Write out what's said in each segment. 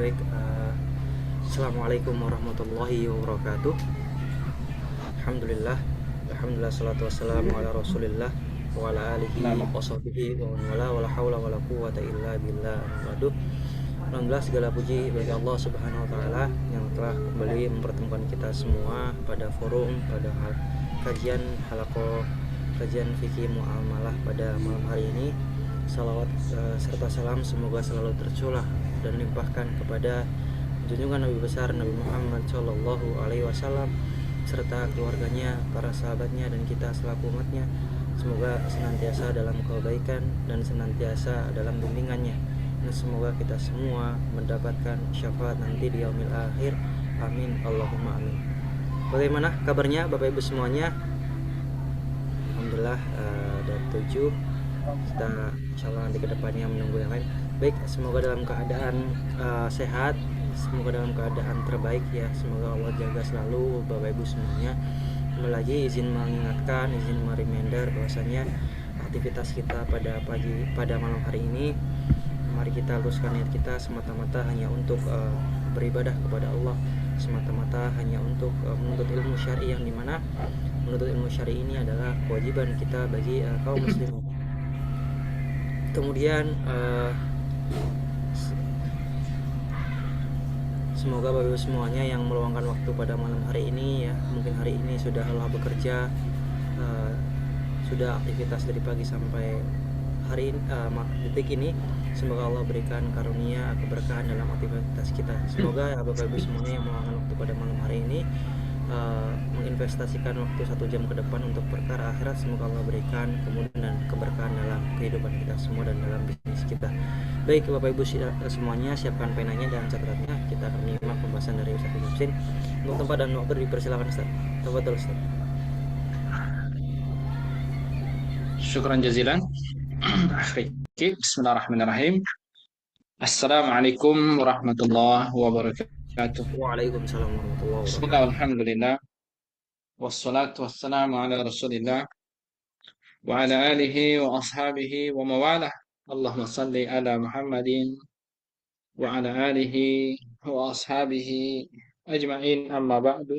Baik, Assalamualaikum warahmatullahi wabarakatuh. Alhamdulillah, Alhamdulillah salatu wassalamu ala Rasulillah wa ala alihi Nah, wa sahbihi wa man wala wala haula wala quwwata illa billah. Waduh. Alhamdulillah segala puji bagi Allah Subhanahu wa taala yang telah kembali mempertemukan kita semua pada forum kajian halaqah kajian fikih muamalah pada malam hari ini. Salawat serta salam semoga selalu tercurah dan limpahkan kepada junjungan Nabi besar Nabi Muhammad Shallallahu Alaihi Wasallam serta keluarganya, para sahabatnya, dan kita selaku umatnya. Semoga senantiasa dalam kebaikan dan senantiasa dalam bimbingannya. Dan semoga kita semua mendapatkan syafaat nanti di yaumil akhir. Amin Allahumma amin. Bagaimana kabarnya Bapak Ibu semuanya? Alhamdulillah, dan 7 kita insyaallah nanti kedepannya menunggu yang lain. Baik, semoga dalam keadaan sehat, semoga dalam keadaan terbaik ya. Semoga Allah jaga selalu Bapak Ibu semuanya. Kembali lagi izin mengingatkan, izin mereminder bahwasanya aktivitas kita pada malam hari ini, mari kita luruskan niat kita semata-mata hanya untuk beribadah kepada Allah, semata-mata hanya untuk menuntut ilmu syar'i, yang dimana menuntut ilmu syar'i ini adalah kewajiban kita bagi kaum muslimin. Kemudian semoga Bapak Ibu semuanya yang meluangkan waktu pada malam hari ini ya, mungkin hari ini sudah lelah bekerja, sudah aktivitas dari pagi sampai hari detik ini. Semoga Allah berikan karunia keberkahan dalam aktivitas kita. Semoga ya Bapak Ibu semuanya yang meluangkan waktu pada malam hari ini menginvestasikan waktu 1 jam ke depan untuk perkara akhirat. Semoga Allah berikan kemudahan dan keberkahan dalam kehidupan kita semua dan dalam bisnis kita. Baik Bapak Ibu semuanya, siapkan penanya dan catatannya. Kita akan menyimak pembahasan dari Ustaz Hussein. Untuk tempat dan waktu dipersilakan Ustaz. Tafadhol Ustaz. syukran jazilan. Akhi, Bismillahirrahmanirrahim. Assalamualaikum warahmatullahi wabarakatuh. Waalaikumsalam warahmatullahi Bismillah, wabarakatuh. alhamdulillah. Wassalatu wassalamu ala rasulillah wa ala alihi wa ashabihi wa mawalah. Allahumma salli ala Muhammadin wa ala alihi wa ashabihi ajma'in, amma ba'du.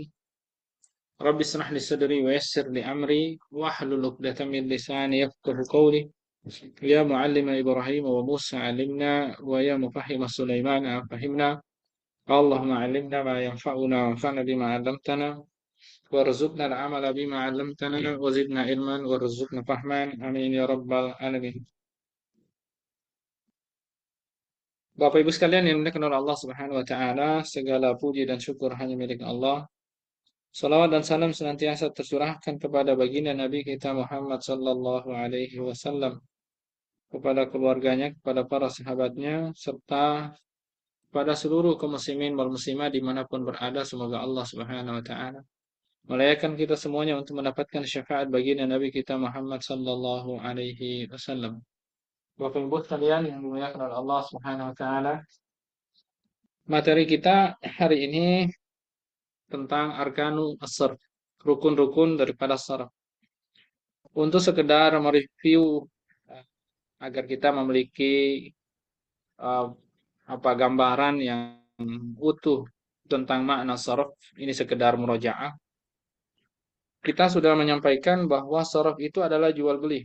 Rabbi israh li sadri wa yassir li amri wahlul 'uqdatam min lisani yafqahu qawli. Ya muallim Ibrahim wa Musa alimna wa ya mufahhim Sulaiman fahimna. Allahumma alimna ma yanfa'una wanfa'na bima 'allamtana warzuqna al-amala bima 'allamtana wa zidna ilman warzuqna fahman. Amin ya rabbal alamin. Bapak Ibu sekalian yang dimuliakan oleh Allah Subhanahu wa taala, segala puji dan syukur hanya milik Allah. Salawat dan salam senantiasa tercurahkan kepada baginda Nabi kita Muhammad sallallahu alaihi wasallam, kepada keluarganya, kepada para sahabatnya, serta pada seluruh kaum muslimin wal muslimah dimanapun berada. Semoga Allah Subhanahu wa taala melayakan kita semuanya untuk mendapatkan syafaat baginda Nabi kita Muhammad sallallahu alaihi wasallam. Bapak Ibu sekalian yang dimuliakan oleh Allah Subhanahu wa taala, materi kita hari ini tentang arkanu as-sarf, rukun-rukun daripada sarf. Untuk sekedar mereview agar kita memiliki uh, gambaran yang utuh tentang makna sarf, ini sekedar murojaah. Kita sudah menyampaikan bahwa sarf itu adalah jual beli.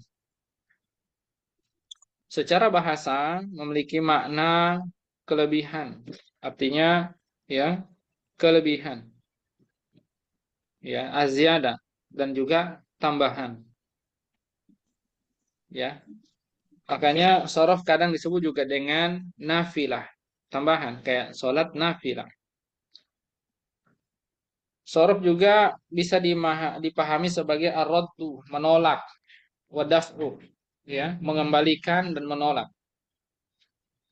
Secara bahasa memiliki makna kelebihan. Artinya ya, kelebihan. Ya, aziyadah dan juga tambahan. Ya. Makanya sarf kadang disebut juga dengan nafilah, tambahan kayak sholat nafilah. Sarf juga bisa dipahami sebagai ar-raddu, menolak, wadaf'u, ya, mengembalikan dan menolak.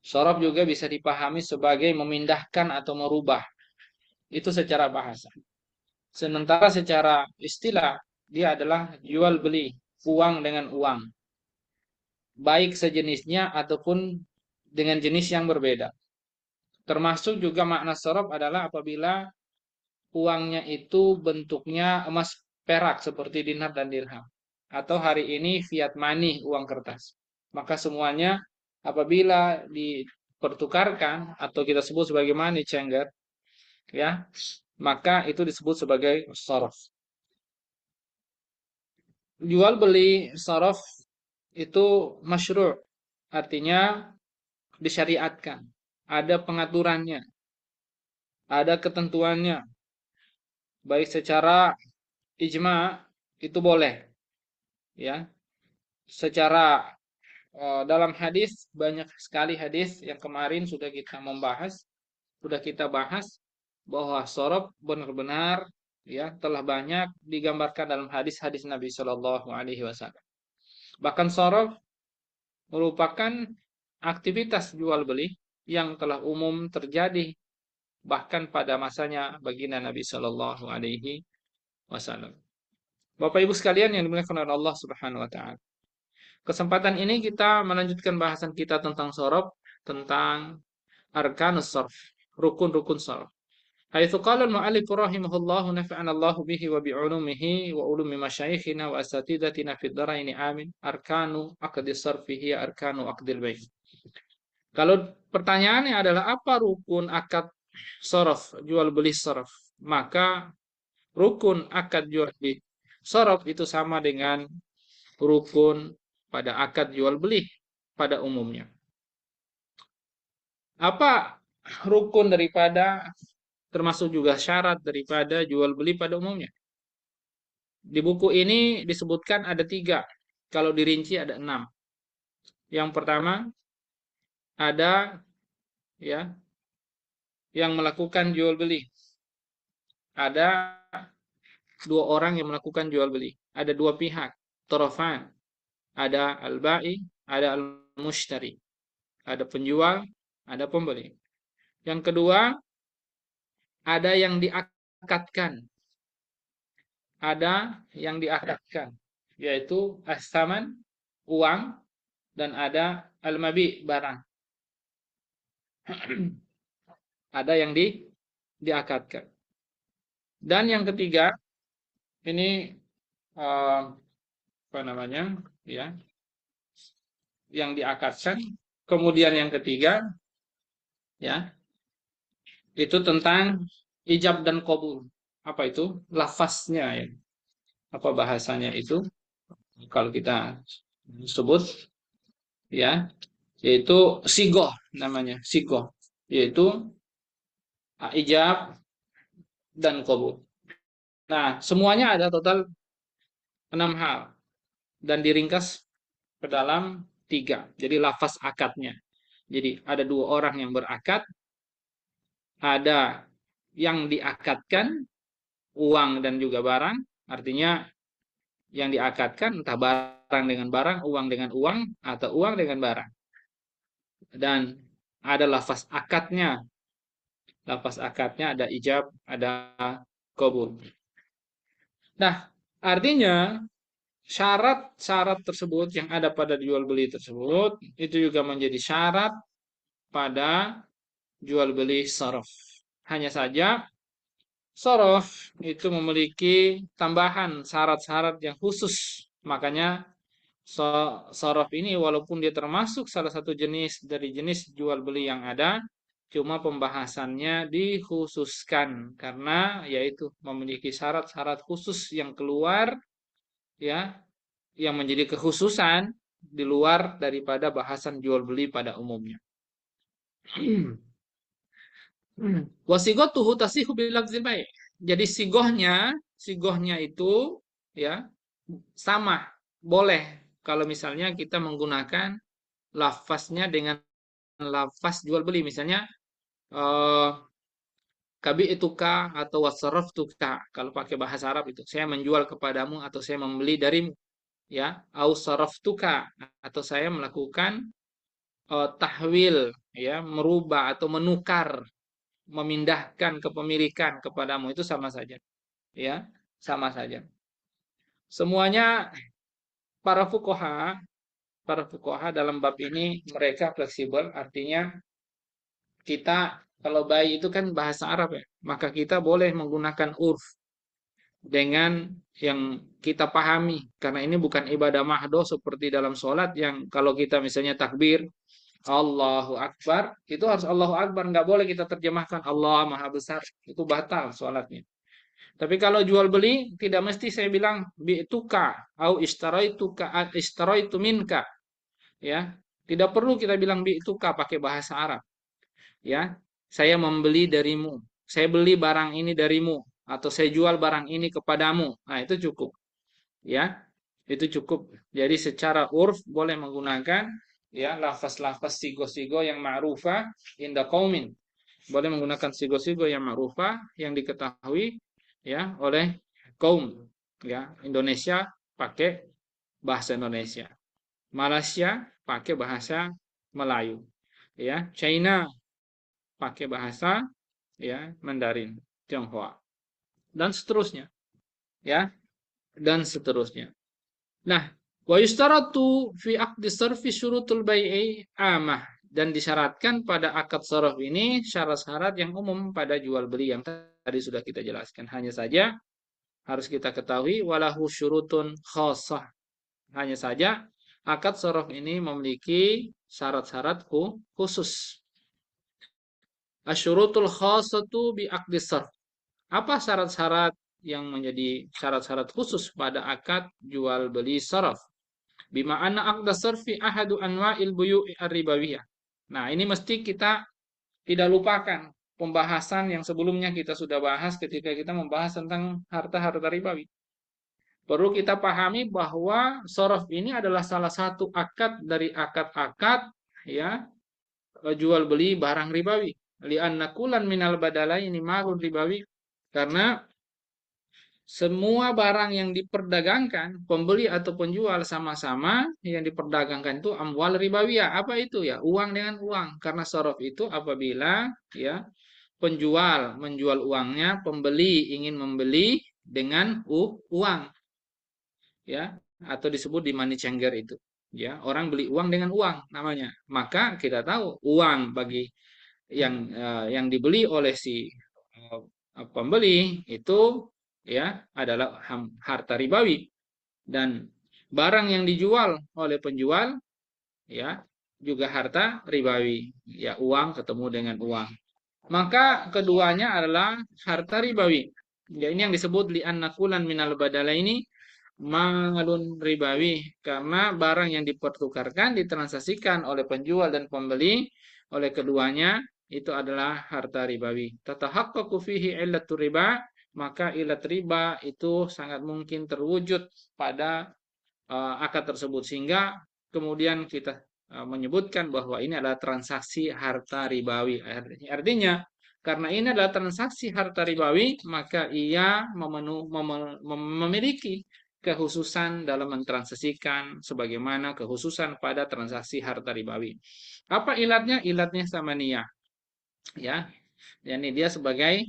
Saraf juga bisa dipahami sebagai memindahkan atau merubah. Itu secara bahasa. Sementara secara istilah, dia adalah jual beli, uang dengan uang. Baik sejenisnya ataupun dengan jenis yang berbeda. Termasuk juga makna saraf adalah apabila uangnya itu bentuknya emas perak seperti dinar dan dirham. Atau hari ini fiat money, uang kertas. Maka semuanya apabila pertukarkan atau kita sebut sebagai money changer, ya, maka itu disebut sebagai sorof. Jual beli sorof itu masyru', artinya disyariatkan, ada pengaturannya, ada ketentuannya, baik secara ijma itu boleh, ya. Secara dalam hadis banyak sekali hadis yang kemarin sudah kita bahas bahwa sorof benar-benar, ya, telah banyak digambarkan dalam hadis-hadis Nabi Shallallahu Alaihi Wasallam. Bahkan sorof merupakan aktivitas jual beli yang telah umum terjadi bahkan pada masanya baginda Nabi Shallallahu Alaihi Wasallam. Bapak Ibu sekalian yang dimuliakan oleh Allah Subhanahu Wa Taala. Kesempatan ini kita melanjutkan bahasan kita tentang sorof, tentang arkanus sorf, rukun-rukun sorf. Haitsu qala al-mu'allif rahimahullahu nafa'ana Allahu bihi wa bi'ulumihi wa ulumi masyayikhina wa asatidatina fid dharaini amin. Arkanu aqdis sarfi hiya arkanu aqdil bai'. Kalau pertanyaannya adalah apa rukun akad sorof, jual beli sorof, maka rukun akad jual beli sorof itu sama dengan rukun pada akad jual beli pada umumnya. Apa rukun daripada, termasuk juga syarat daripada jual beli pada umumnya? Di buku ini disebutkan ada 3, kalau dirinci ada 6. Yang pertama ada, ya, yang melakukan jual beli. Ada 2 orang yang melakukan jual beli. Ada 2 pihak, torofan. Ada al-ba'i, ada al-mushtari. Ada penjual, ada pembeli. Yang kedua, ada yang diakadkan. Ada yang diakadkan, yaitu as-saman, uang, dan ada al-mabi, barang. Ada yang diakadkan. Dan yang ketiga, ini apa namanya, ya, yang diakadkan. Kemudian yang ketiga, ya, itu tentang ijab dan qabul. Apa itu? Lafaznya, ya. Apa bahasanya itu? Kalau kita sebut, ya, yaitu sigoh namanya, sigoh, yaitu ijab dan qabul. Nah, semuanya ada total 6 hal dan diringkas ke dalam 3. Jadi lafaz akadnya. Jadi ada 2 orang yang berakad, ada yang diakadkan, uang dan juga barang. Artinya yang diakadkan entah barang dengan barang, uang dengan uang, atau uang dengan barang. Dan ada lafaz akadnya. Lafaz akadnya ada ijab, ada qabul. Nah, artinya syarat-syarat tersebut yang ada pada jual beli tersebut itu juga menjadi syarat pada jual beli sorof. Hanya saja sorof itu memiliki tambahan syarat-syarat yang khusus. Makanya sorof ini walaupun dia termasuk salah satu jenis dari jenis jual beli yang ada, cuma pembahasannya dikhususkan karena yaitu memiliki syarat-syarat khusus yang keluar, ya, yang menjadi kekhususan di luar daripada bahasan jual beli pada umumnya. Wasigotuhu tasihu bilafzil baik. Jadi sigohnya itu, ya, sama, boleh kalau misalnya kita menggunakan lafaznya dengan lafaz jual beli, misalnya kabi ituka atau wasaraf tuka, kalau pakai bahasa Arab itu saya menjual kepadamu atau saya membeli darimu, ya, au saraf tuka, atau saya melakukan tahwil, ya, merubah atau menukar, memindahkan kepemilikan kepadamu, itu sama saja, ya, sama saja. Semuanya para fuqaha dalam bab ini mereka fleksibel, artinya kita kalau bayi itu kan bahasa Arab, ya, maka kita boleh menggunakan urf dengan yang kita pahami, karena ini bukan ibadah mahdoh seperti dalam sholat yang kalau kita misalnya takbir Allahu Akbar, itu harus Allahu Akbar, nggak boleh kita terjemahkan Allah Maha Besar, itu batal sholatnya. Tapi kalau jual beli tidak mesti saya bilang bi'tuka au istaraitu minka, ya. Tidak perlu kita bilang bi'tuka pakai bahasa Arab, ya. Saya membeli darimu, saya beli barang ini darimu, atau saya jual barang ini kepadamu. Nah, itu cukup, ya. Itu cukup. Jadi secara urf boleh menggunakan, ya, lafaz-lafaz sigo-sigo yang ma'rufah inda qaumin. Boleh menggunakan sigo-sigo yang ma'rufah yang diketahui, ya, oleh kaum, ya. Indonesia pakai bahasa Indonesia, Malaysia pakai bahasa Melayu, ya. China pakai bahasa, ya, Mandarin, Tionghoa, dan seterusnya, ya, dan seterusnya. Nah, wa yustaratu fi aqdi sarfi syurutul bai'i amah, dan disyaratkan pada akad sarf ini syarat-syarat yang umum pada jual beli yang tadi sudah kita jelaskan. Hanya saja harus kita ketahui walahu syurutun khassah. Hanya saja akad sarf ini memiliki syarat-syarat khusus. Asyurutul khassatu bi aqdi sarf. Apa syarat-syarat yang menjadi syarat-syarat khusus pada akad jual beli sarf? Bima anna aqda sarfi ahadu anwa'il buyu'i ar-ribawiyah. Nah, ini mesti kita tidak lupakan pembahasan yang sebelumnya kita sudah bahas ketika kita membahas tentang harta-harta ribawi. Perlu kita pahami bahwa sorof ini adalah salah satu akad dari akad-akad, ya, jual beli barang ribawi. Li'anna kulan minal badalaini ma'run ribawi. Karena semua barang yang diperdagangkan, pembeli atau penjual sama-sama yang diperdagangkan itu amwal ribawiyah. Apa itu? Ya, uang dengan uang. Karena sorof itu apabila, ya, penjual menjual uangnya, pembeli ingin membeli dengan uang, ya, atau disebut di money changer itu. Ya, orang beli uang dengan uang namanya. Maka kita tahu uang bagi yang dibeli oleh si pembeli itu, ya, adalah harta ribawi, dan barang yang dijual oleh penjual, ya, juga harta ribawi, ya, uang ketemu dengan uang, maka keduanya adalah harta ribawi. Ya, ini yang disebut li'anna kulan minal badala ini malun ribawi, karena barang yang dipertukarkan ditransaksikan oleh penjual dan pembeli oleh keduanya itu adalah harta ribawi. Tatahaqqaqu fihi illatur riba, maka ilat riba itu sangat mungkin terwujud pada akad tersebut, sehingga kemudian kita menyebutkan bahwa ini adalah transaksi harta ribawi. Artinya karena ini adalah transaksi harta ribawi, maka ia memiliki kekhususan dalam mentransaksikan sebagaimana kekhususan pada transaksi harta ribawi. Apa ilatnya? Ilatnya samaniyah, ya. Yani dia sebagai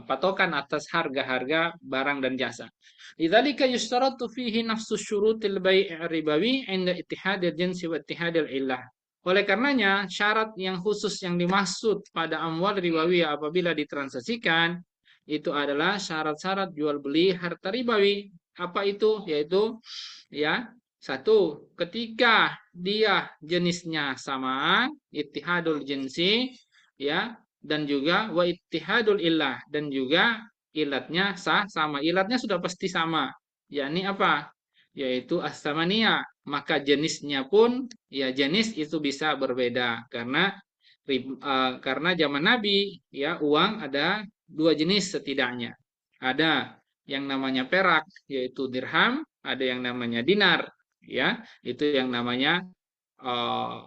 patokan atas harga-harga barang dan jasa. Lidzalika yushtaratu fihi nafsu syurutil bai' ribawi 'inda ittihadil jinsi wa ittihadil illah. Oleh karenanya, syarat yang khusus yang dimaksud pada amwal ribawi apabila ditransaksikan itu adalah syarat-syarat jual beli harta ribawi. Apa itu? Yaitu, ya, satu, ketika dia jenisnya sama, ittihadul jinsi, ya, dan juga wa ittihadul illah, dan juga ilatnya sama. Ilatnya sudah pasti sama. Yakni apa? Yaitu as-samaniyah. Maka jenisnya pun, ya, jenis itu bisa berbeda karena zaman Nabi, ya, uang ada dua jenis setidaknya. Ada yang namanya perak, yaitu dirham, ada yang namanya dinar, ya, itu yang namanya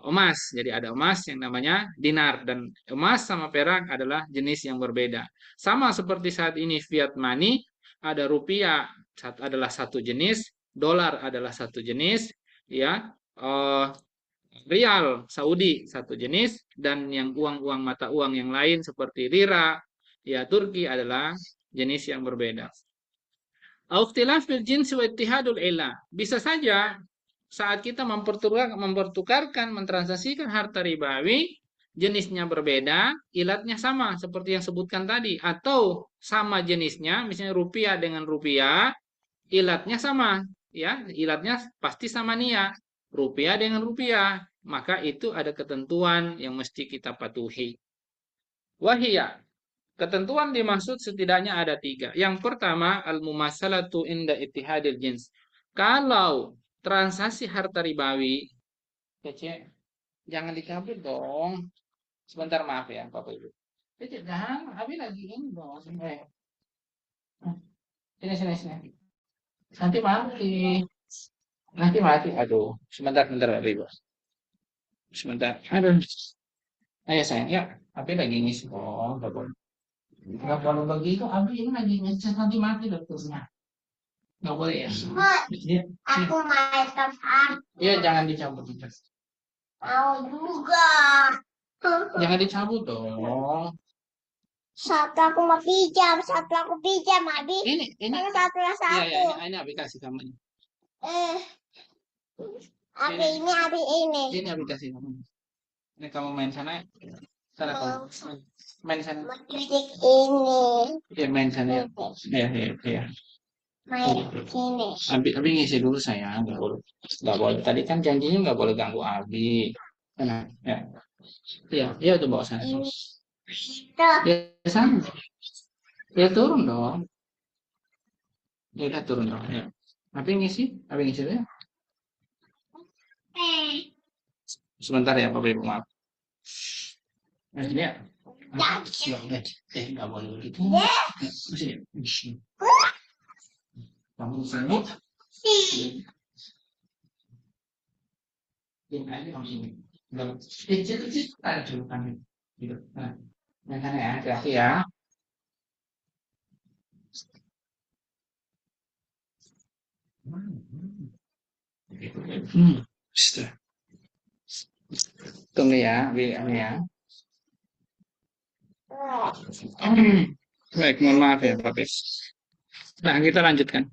emas. Jadi ada emas yang namanya dinar, dan emas sama perak adalah jenis yang berbeda. Sama seperti saat ini fiat money, ada rupiah adalah satu jenis, dolar adalah satu jenis, ya, rial Saudi satu jenis, dan yang uang-uang mata uang yang lain seperti lira, ya, Turki adalah jenis yang berbeda. Ikhtilafil jinsi wa ittihadul ilah. Bisa saja saat kita mempertukarkan, mentransaksikan harta ribawi, jenisnya berbeda, ilatnya sama seperti yang sebutkan tadi, atau sama jenisnya, misalnya rupiah dengan rupiah, ilatnya sama, ya, ilatnya pasti sama nia, rupiah dengan rupiah, maka itu ada ketentuan yang mesti kita patuhi. Wahiyah, ketentuan dimaksud setidaknya ada 3. Yang pertama, al-mumasalatu inda ittihadil jins. Kalau transaksi harta ribawi, Cece, jangan dicabut dong. Sebentar, maaf ya, Bapak Ibu. Cece, jangan, Abi lagi ini dong. Sini, sini, sini. Nanti mati. Nanti mati. Aduh, sebentar, sebentar, Bapak Ibu. Sebentar. Aduh. Ayo sayang, ya. Abi lagi ngisi dong, nggak boleh. Nggak boleh begitu, Abi ini lagi ngisi nanti mati dokternya. Nggak boleh ya. Iya, Aku main tempat. iya, jangan dicabut. Mau juga. Jangan dicabut dong. Satu aku mau pinjam, satu aku pinjam, Abi. Ini. Satu lah Iya, satu. iya, ini Abi kasih kamu. Eh, Abi ini, Abi ini. Ini Abi kasih kamu. Ini kamu main sana ya. Sana kamu. Main sana. Musik ini. Iya, main sana ya. Iya, iya, iya. Main sini. Abi ngisi dulu sayang. Nggak boleh. Nggak boleh. Tadi kan janjinya nggak boleh ganggu Abi. Sana, ya. Iya, iya tuh bawa sana. Ini. Itu. Ya, sana. Ya turun dong. Ya udah turun dong. Ya. Abi ngisi dulu ya. Sebentar ya, Bapak Ibu, maaf. Nah, sini ya. Nggak boleh begitu. Sini. Kamu sini. Ini aja kamu sini. Kecil. Ada dulu kami. Gitu. Nah, yang sana ya, hati-hati ya. Sudah. Tunggu ya, ya. Baik, mohon maaf ya, Bapak Ibu. Nah, kita lanjutkan.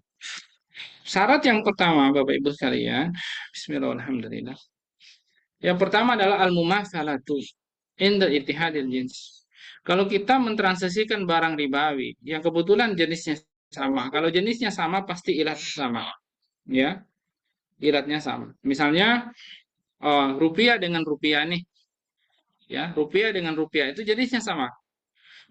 Syarat yang pertama, Bapak Ibu sekalian, bismillahirrahmanirrahim. Yang pertama adalah al-mumatsalatu inda ittihadil jins. Kalau kita mentransaksikan barang ribawi yang kebetulan jenisnya sama. Kalau jenisnya sama pasti ilatnya sama. Ya, ilatnya sama. Misalnya rupiah dengan rupiah nih. Ya, rupiah dengan rupiah itu jenisnya sama.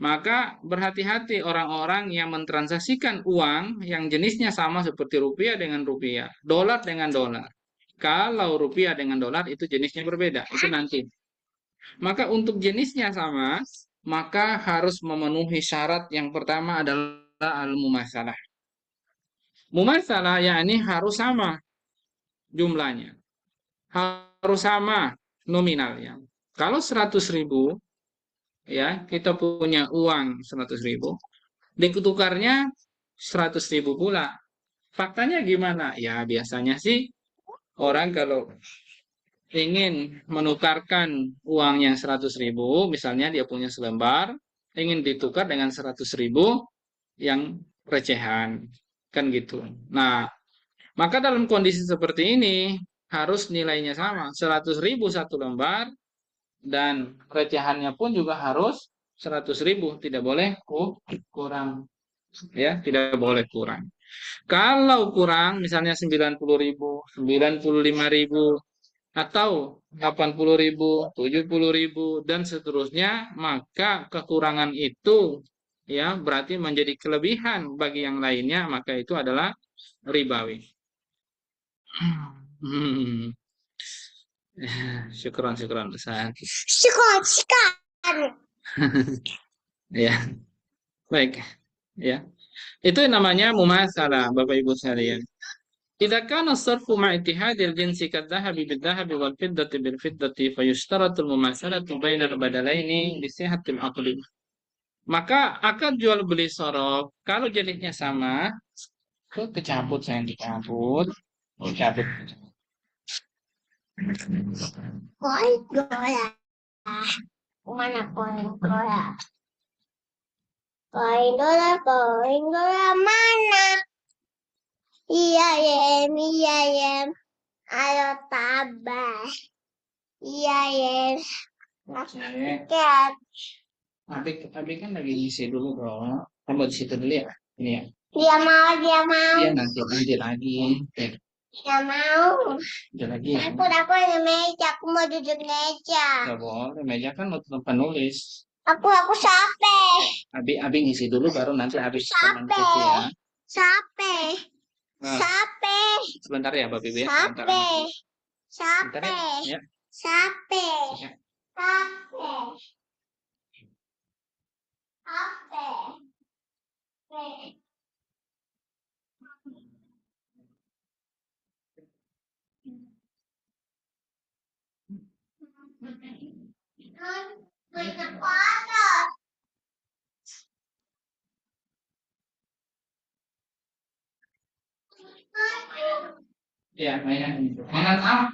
Maka berhati-hati orang-orang yang mentransaksikan uang yang jenisnya sama seperti rupiah dengan rupiah, dolar dengan dolar. Kalau rupiah dengan dolar itu jenisnya berbeda, itu nanti. Maka untuk jenisnya sama, maka harus memenuhi syarat yang pertama adalah al-mumasalah. Mumasalah yakni harus sama jumlahnya, harus sama nominalnya. Kalau 100.000, ya kita punya uang 100.000, ditukarnya 100.000 pula. Faktanya gimana? Ya biasanya sih orang kalau ingin menukarkan uang yang 100.000, misalnya dia punya selembar, ingin ditukar dengan 100.000 yang recehan, kan gitu. Nah, maka dalam kondisi seperti ini harus nilainya sama, 100.000 satu lembar, dan recehannya pun juga harus 100.000, tidak boleh kurang. Ya, tidak boleh kurang. Kalau kurang, misalnya 90.000, 95.000, atau 80.000, 70.000, dan seterusnya, maka kekurangan itu ya berarti menjadi kelebihan bagi yang lainnya, maka itu adalah ribawi. Syukron besar. Syukron. Ya, baik. Ya. Itu namanya mumasalah, Bapak Ibu sekalian. إذا كان الصرف مع اتحاد الجنس كالذهب بالذهب والفضة بالفضة فيشترط المماثلة بين البدلين لصحة العقد. Maka akad jual beli sorof kalau jenisnya sama, kecabut sayang, dicabut. Koin gola. Mana koin gola? Koin gola mana? Iya yem. Ayo tabah. Iya yem. Maksudnya. Abi kan lagi ngisi dulu bro. Kamu di situ dulu ya. Ini ya. Dia mau. Iya nanti lagi. Nggak mau. Udah lagi ya. Aku ada meja. Aku mau duduk meja. Nggak boleh, meja kan untuk tempat nulis. Aku capek. Abi ngisi dulu baru nanti habis teman Capek. Cici ya. Capek. Nah, Capek. sebentar ya Bapak Ibu ya. Sebentar anak. Capek. Sebentar ya. Capek. Ya. Capek. Ya. Capek. Capek. Capek. Banyak panas. Ya, mainan itu. Mainan apa?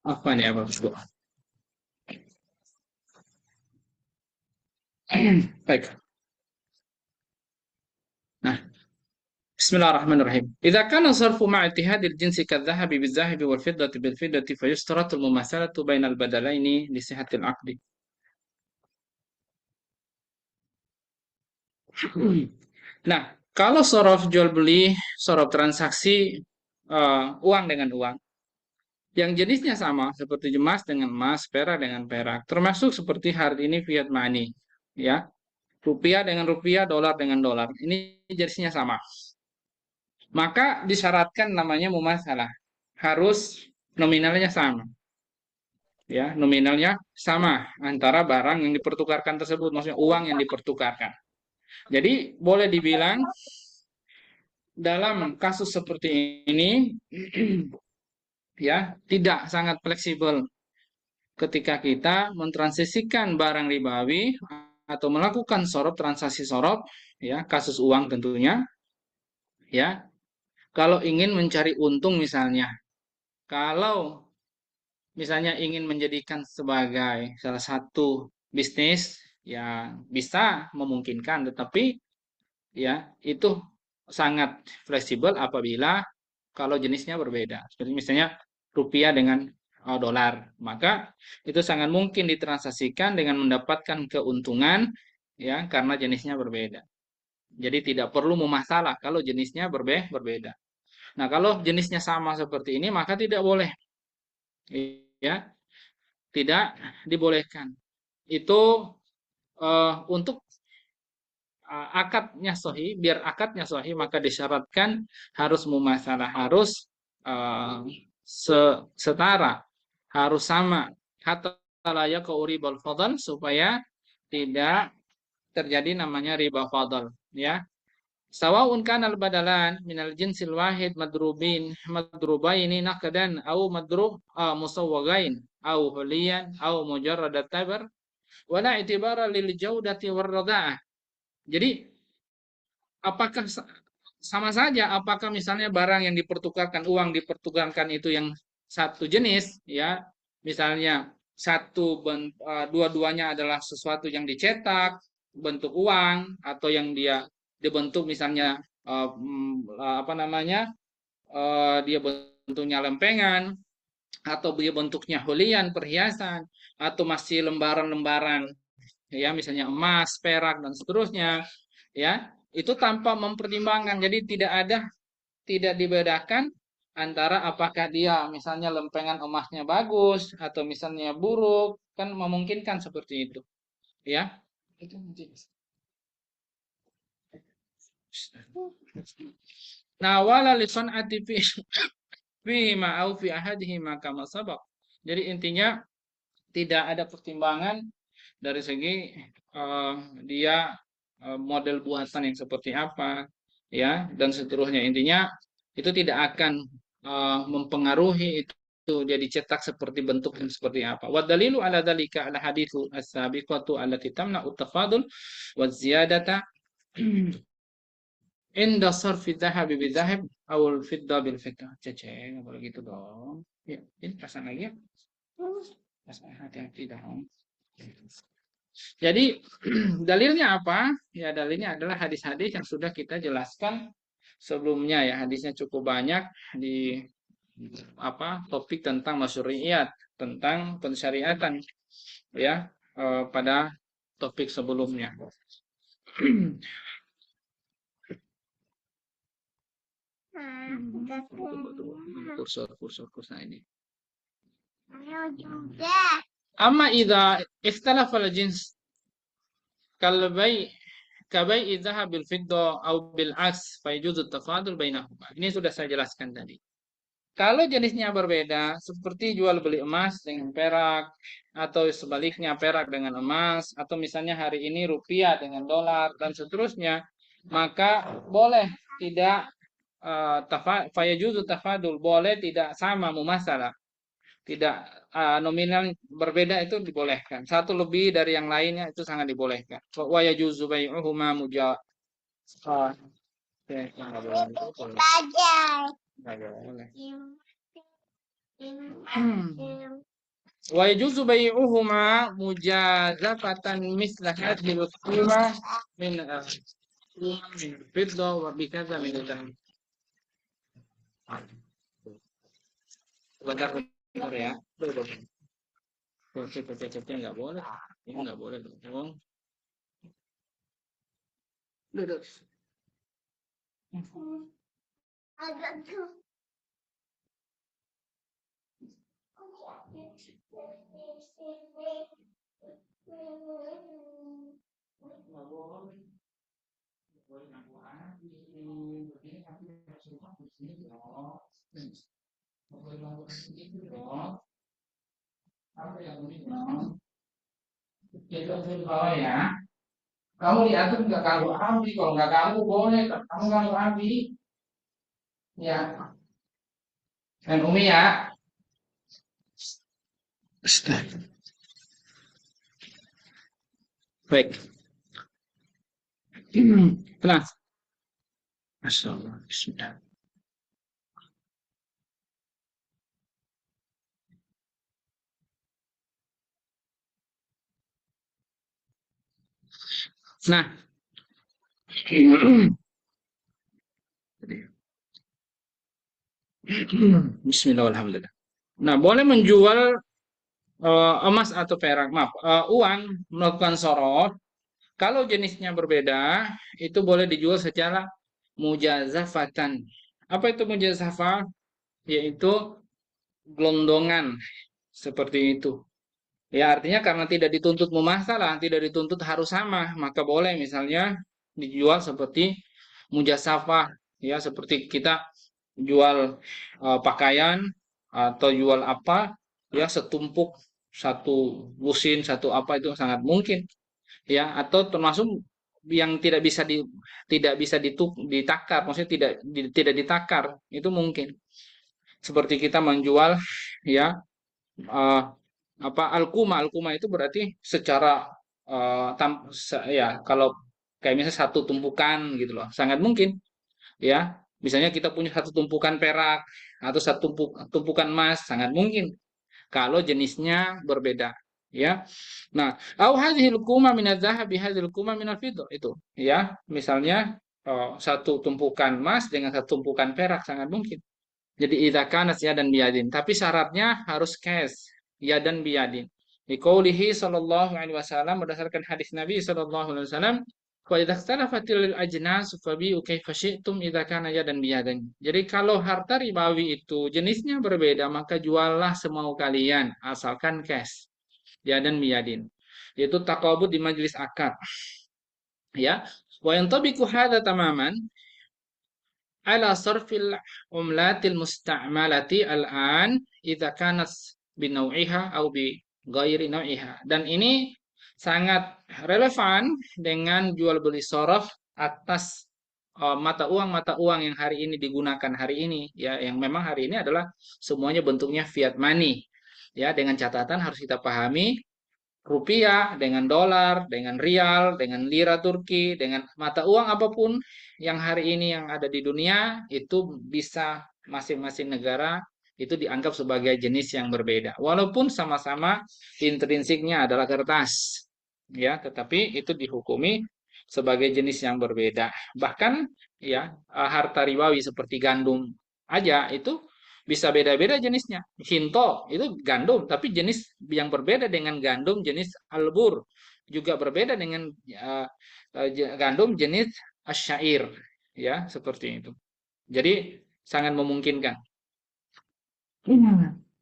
Apa nih Bapak Ibu? Baik. Nah, Bismillahirrahmanirrahim. Idza kana sarfu ma'a ittihadil jinsi kadzahabi bil-zahabi wal-fiddati bil-fiddati fayustaratu al-mumathalatu bainal badalaini li sihhatil 'aqdi. Nah, kalau sorof jual beli, sorof transaksi uang dengan uang, yang jenisnya sama seperti emas dengan emas, perak dengan perak, termasuk seperti hari ini fiat money, ya, rupiah dengan rupiah, dolar dengan dolar, ini jenisnya sama. Maka disyaratkan namanya mumasalah, harus nominalnya sama, ya, nominalnya sama antara barang yang dipertukarkan tersebut, maksudnya uang yang dipertukarkan. Jadi boleh dibilang dalam kasus seperti ini ya tidak sangat fleksibel ketika kita mentransisikan barang ribawi atau melakukan sorop transaksi sorop ya kasus uang tentunya ya kalau ingin mencari untung misalnya kalau misalnya ingin menjadikan sebagai salah satu bisnis ya bisa memungkinkan tetapi ya itu sangat fleksibel apabila kalau jenisnya berbeda. Seperti misalnya rupiah dengan dolar, maka itu sangat mungkin ditransaksikan dengan mendapatkan keuntungan ya karena jenisnya berbeda. Jadi tidak perlu memasalah kalau jenisnya berbeda. Nah, kalau jenisnya sama seperti ini maka tidak boleh ya, tidak dibolehkan. Itu untuk akadnya sahih, biar akadnya sahih maka disyaratkan harus mumasalah, harus uh, setara, harus sama. Hatta la yaqau ribal fadl supaya tidak terjadi namanya riba fadl, ya. Sawaun kana al-badalan minal jinsil wahid madrubaini naqdan au madrub musawwagain au huliyan au mujarradat tabar wala itibara lil jaudati war rada'ah. Jadi apakah sama saja apakah misalnya barang yang dipertukarkan uang dipertukarkan itu yang satu jenis ya misalnya dua-duanya adalah sesuatu yang dicetak bentuk uang atau yang dia dibentuk misalnya apa namanya dia bentuknya lempengan atau dia bentuknya hulian perhiasan atau masih lembaran-lembaran ya misalnya emas, perak dan seterusnya ya itu tanpa mempertimbangkan jadi tidak dibedakan antara apakah dia misalnya lempengan emasnya bagus atau misalnya buruk kan memungkinkan seperti itu ya itu nah wala li san'ati fi ma au fi ahadihima kama sabaq jadi intinya tidak ada pertimbangan dari segi dia model buatan yang seperti apa ya dan seterusnya intinya itu tidak akan mempengaruhi itu dia dicetak seperti bentuk yang seperti apa wa dalilu ala dzalika ala haditsu as-sabiqatu allati tamna'u tafadul wa ziyadata inda sarfi dhahabi bi dhahab awal fidda bil fidda cece nggak boleh gitu dong ya ini pasang lagi ya pasang hati-hati dong Jadi dalilnya apa? Ya dalilnya adalah hadis-hadis yang sudah kita jelaskan sebelumnya ya. Hadisnya cukup banyak di topik tentang masyru'iyat, tentang pensyariatan ya pada topik sebelumnya. Kursor ini. Amma idza ikhtalafa al-jins kalbai kabai idza bil fidda au bil aks fa yajuzu tafadul bainahuma. Ini sudah saya jelaskan tadi. Kalau jenisnya berbeda, seperti jual beli emas dengan perak, atau sebaliknya perak dengan emas, atau misalnya hari ini rupiah dengan dolar, dan seterusnya, maka boleh tidak fayajuzu tafadul, boleh tidak sama mumasalah, tidak nominal berbeda itu dibolehkan. Satu lebih dari yang lainnya itu sangat dibolehkan. Wa yajuzu bai'uhuma muja. Wa yajuzu bai'uhuma mujazafatan misla hadhil qimah min fidda wa bikaza min dzahab. Bentar ya. Cek nggak boleh. Ini nggak boleh dong. Duduk. Kalau ya, kamu diatur nggak ganggu Abi, kalau nggak ganggu boleh, kamu ganggu Abi, ya. Dan Umi ya. Baik. Tenang. Masya Allah. Bismillah. Nah, Bismillahirrahmanirrahim. Nah, boleh menjual emas atau perak, maaf, uang melakukan sorot. Kalau jenisnya berbeda, itu boleh dijual secara mujazafatan. Apa itu mujazafah? Yaitu gelondongan seperti itu. Ya, artinya karena tidak dituntut mumasalah, tidak dituntut harus sama, maka boleh misalnya dijual seperti mujasafah, ya seperti kita jual pakaian atau jual apa, ya setumpuk satu lusin, satu apa itu sangat mungkin, ya atau termasuk yang tidak bisa ditakar, maksudnya tidak ditakar, itu mungkin. Seperti kita menjual ya eh, alkuma itu berarti secara ya kalau kayak misalnya satu tumpukan gitu loh sangat mungkin ya misalnya kita punya satu tumpukan perak atau satu tumpukan emas sangat mungkin kalau jenisnya berbeda ya. Nah, au hadhil kuma min adz-dzahabi hadhil kuma min al-fiddah itu ya misalnya satu tumpukan emas dengan satu tumpukan perak sangat mungkin. Jadi idza kana dan biyadin, tapi syaratnya harus cash, ya dan biyadin. Liqaulihi sallallahu alaihi wasallam berdasarkan hadis Nabi sallallahu alaihi wasallam, wa idza ikhtalafatil ajnas fabi'u kaifa syi'tum idza kana yadan biyadin. Jadi kalau harta ribawi itu jenisnya berbeda, maka juallah semau kalian asalkan cash, ya dan biyadin. Yaitu taqabud di majelis akad. Ya, wa yantabiqu hadza tamaman ala sarfil umlatil musta'malati al-an idza kanat binau'iha au bi ghairi nau'iha. Dan ini sangat relevan dengan jual beli sorof atas mata uang yang hari ini digunakan hari ini ya yang memang hari ini adalah semuanya bentuknya fiat money ya dengan catatan harus kita pahami rupiah, dengan dolar, dengan rial, dengan lira Turki, dengan mata uang apapun yang hari ini yang ada di dunia itu bisa masing-masing negara itu dianggap sebagai jenis yang berbeda. Walaupun sama-sama intrinsiknya adalah kertas, ya, tetapi itu dihukumi sebagai jenis yang berbeda. Bahkan ya harta ribawi seperti gandum aja itu bisa beda-beda jenisnya. Hinto itu gandum, tapi jenis yang berbeda dengan gandum jenis albur, juga berbeda dengan gandum jenis asyair, ya seperti itu. Jadi sangat memungkinkan.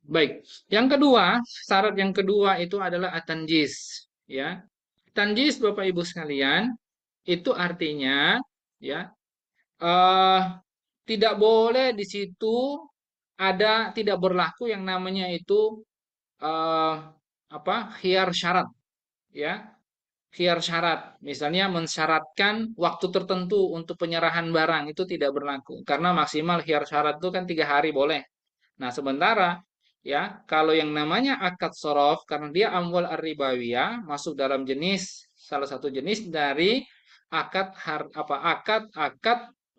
Baik, yang kedua, syarat yang kedua itu adalah atanjis, ya. Tanjis Bapak Ibu sekalian, itu artinya ya eh tidak boleh di situ ada tidak berlaku yang namanya itu eh apa? Khiyar syarat, ya. Khiyar syarat, misalnya mensyaratkan waktu tertentu untuk penyerahan barang itu tidak berlaku karena maksimal khiyar syarat itu kan 3 hari boleh. Nah, sementara ya, kalau yang namanya akad sorof karena dia amwal ar-ribawiyah masuk dalam jenis salah satu jenis dari akad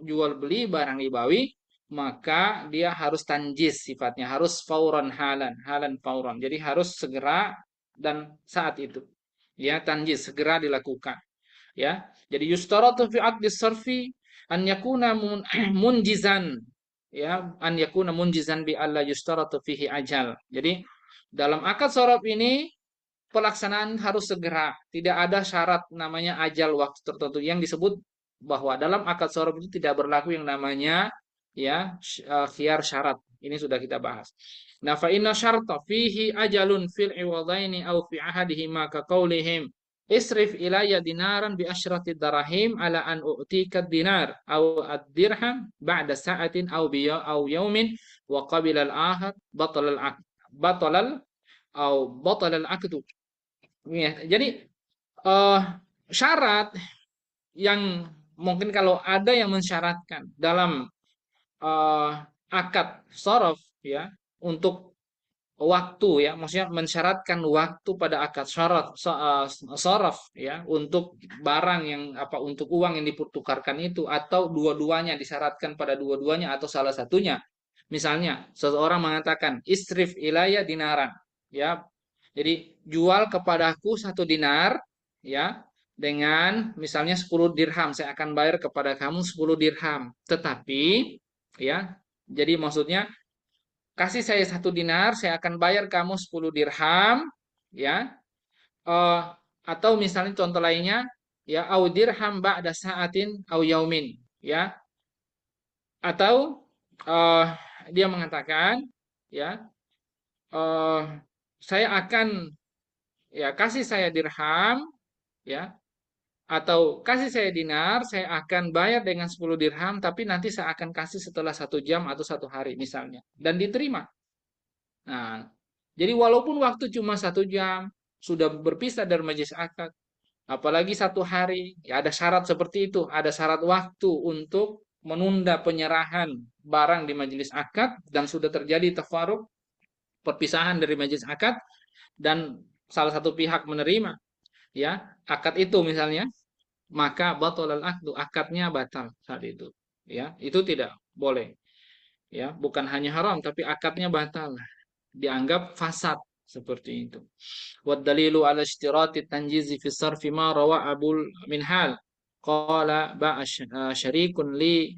jual beli barang ribawi, maka dia harus tanjis sifatnya, harus fauran halan fauran. Jadi harus segera dan saat itu. Ya, tanjis segera dilakukan. Ya. Jadi yustaratu fi aqdi sarfi an yakuna munjizan, ya, an yakuna munjizan bi alla yustaratu fihi ajal. Jadi dalam akad sorof ini pelaksanaan harus segera, tidak ada syarat namanya ajal waktu tertentu yang disebut bahwa dalam akad sorof itu tidak berlaku yang namanya ya khiyar syarat. Ini sudah kita bahas. Nah, fa inna syarta fihi ajalun fil iwadaini aw fi ahadihima ka qaulihim isrif ilayya dinaran bi asyrati darahim ala an u'tika dinar aw ad-dirham ba'da sa'atin aw yaumin wa qabila al-ahad batal al-aqdu. Ya, jadi eh, syarat yang mungkin kalau ada yang mensyaratkan dalam eh, akad sorof ya untuk waktu ya, maksudnya mensyaratkan waktu pada akad sorof ya untuk barang yang apa untuk uang yang dipertukarkan itu atau dua-duanya disyaratkan pada dua-duanya atau salah satunya. Misalnya seseorang mengatakan isrif ilayya dinaran ya. Jadi jual kepadaku 1 dinar ya dengan misalnya 10 dirham. Saya akan bayar kepada kamu 10 dirham. Tetapi ya, jadi maksudnya kasih saya 1 dinar, saya akan bayar kamu 10 dirham, ya. Eh, atau misalnya contoh lainnya, ya, au dirham ba'da sa'atin au yaumin, ya. Atau eh, dia mengatakan, ya, eh, saya akan ya kasih saya dirham, ya, atau kasih saya dinar, saya akan bayar dengan 10 dirham, tapi nanti saya akan kasih setelah 1 jam atau 1 hari misalnya, dan diterima. Nah, jadi walaupun waktu cuma 1 jam, sudah berpisah dari majelis akad, apalagi 1 hari, ya ada syarat seperti itu, ada syarat waktu untuk menunda penyerahan barang di majelis akad dan sudah terjadi tafarruq, perpisahan dari majelis akad dan salah satu pihak menerima, ya akad itu misalnya, maka batalal akdu, akadnya batal saat itu, ya itu tidak boleh, ya bukan hanya haram tapi akadnya batal, dianggap fasad seperti itu. Wa dalilu ala istirati tanjizi fi sarfi ma rawa Abul Minhal qala ba'a syarikun li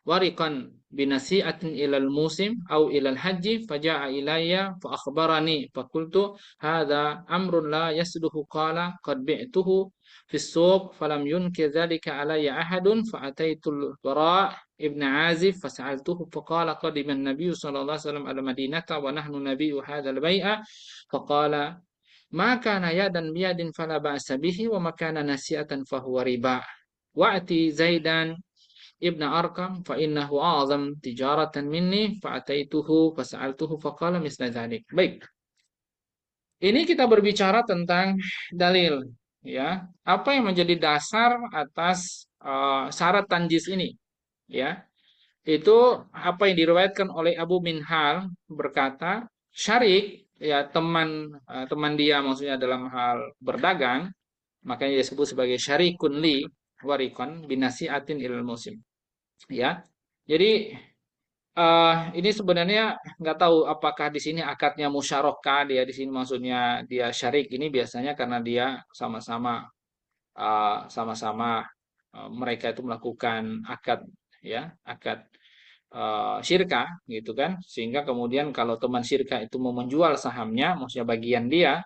wariqan binasi'atin ilal musim au ilal haji faja'a ilayya fa akhbarani fa qultu hadha amrun la yasduhu qala qad bi'tuhu fi suq falam yunkir dhalika alayya ahadun fa ataitul bara' ibn Azib fasa'altuhu faqala qadima an-nabiy sallallahu alaihi wasallam al-Madinata wa nahnu nabiyyu hadzal bai'a faqala ma kana yadan biyadin fala ba'sa bihi wa ma kana nasi'atan fa huwa riba wa'ti Zaidan ibn Arqam fa innahu a'zam tijaratan minni fa ataituhu fasa'altuhu faqala misla dzalik. Baik. Ini kita berbicara tentang dalil ya. Apa yang menjadi dasar atas syarat tanjis ini? Ya, itu apa yang diriwayatkan oleh Abu Minhal berkata, syarik ya teman dia maksudnya dalam hal berdagang, makanya disebut sebagai syarikun li warikon binasiatin ilal musim. Ya. Jadi Ini sebenarnya nggak tahu apakah di sini akadnya musyarakah, dia di sini maksudnya dia syarik, ini biasanya karena dia sama-sama sama-sama mereka itu melakukan akad, ya, akad syirka gitu kan, sehingga kemudian kalau teman syirka itu mau menjual sahamnya, maksudnya bagian dia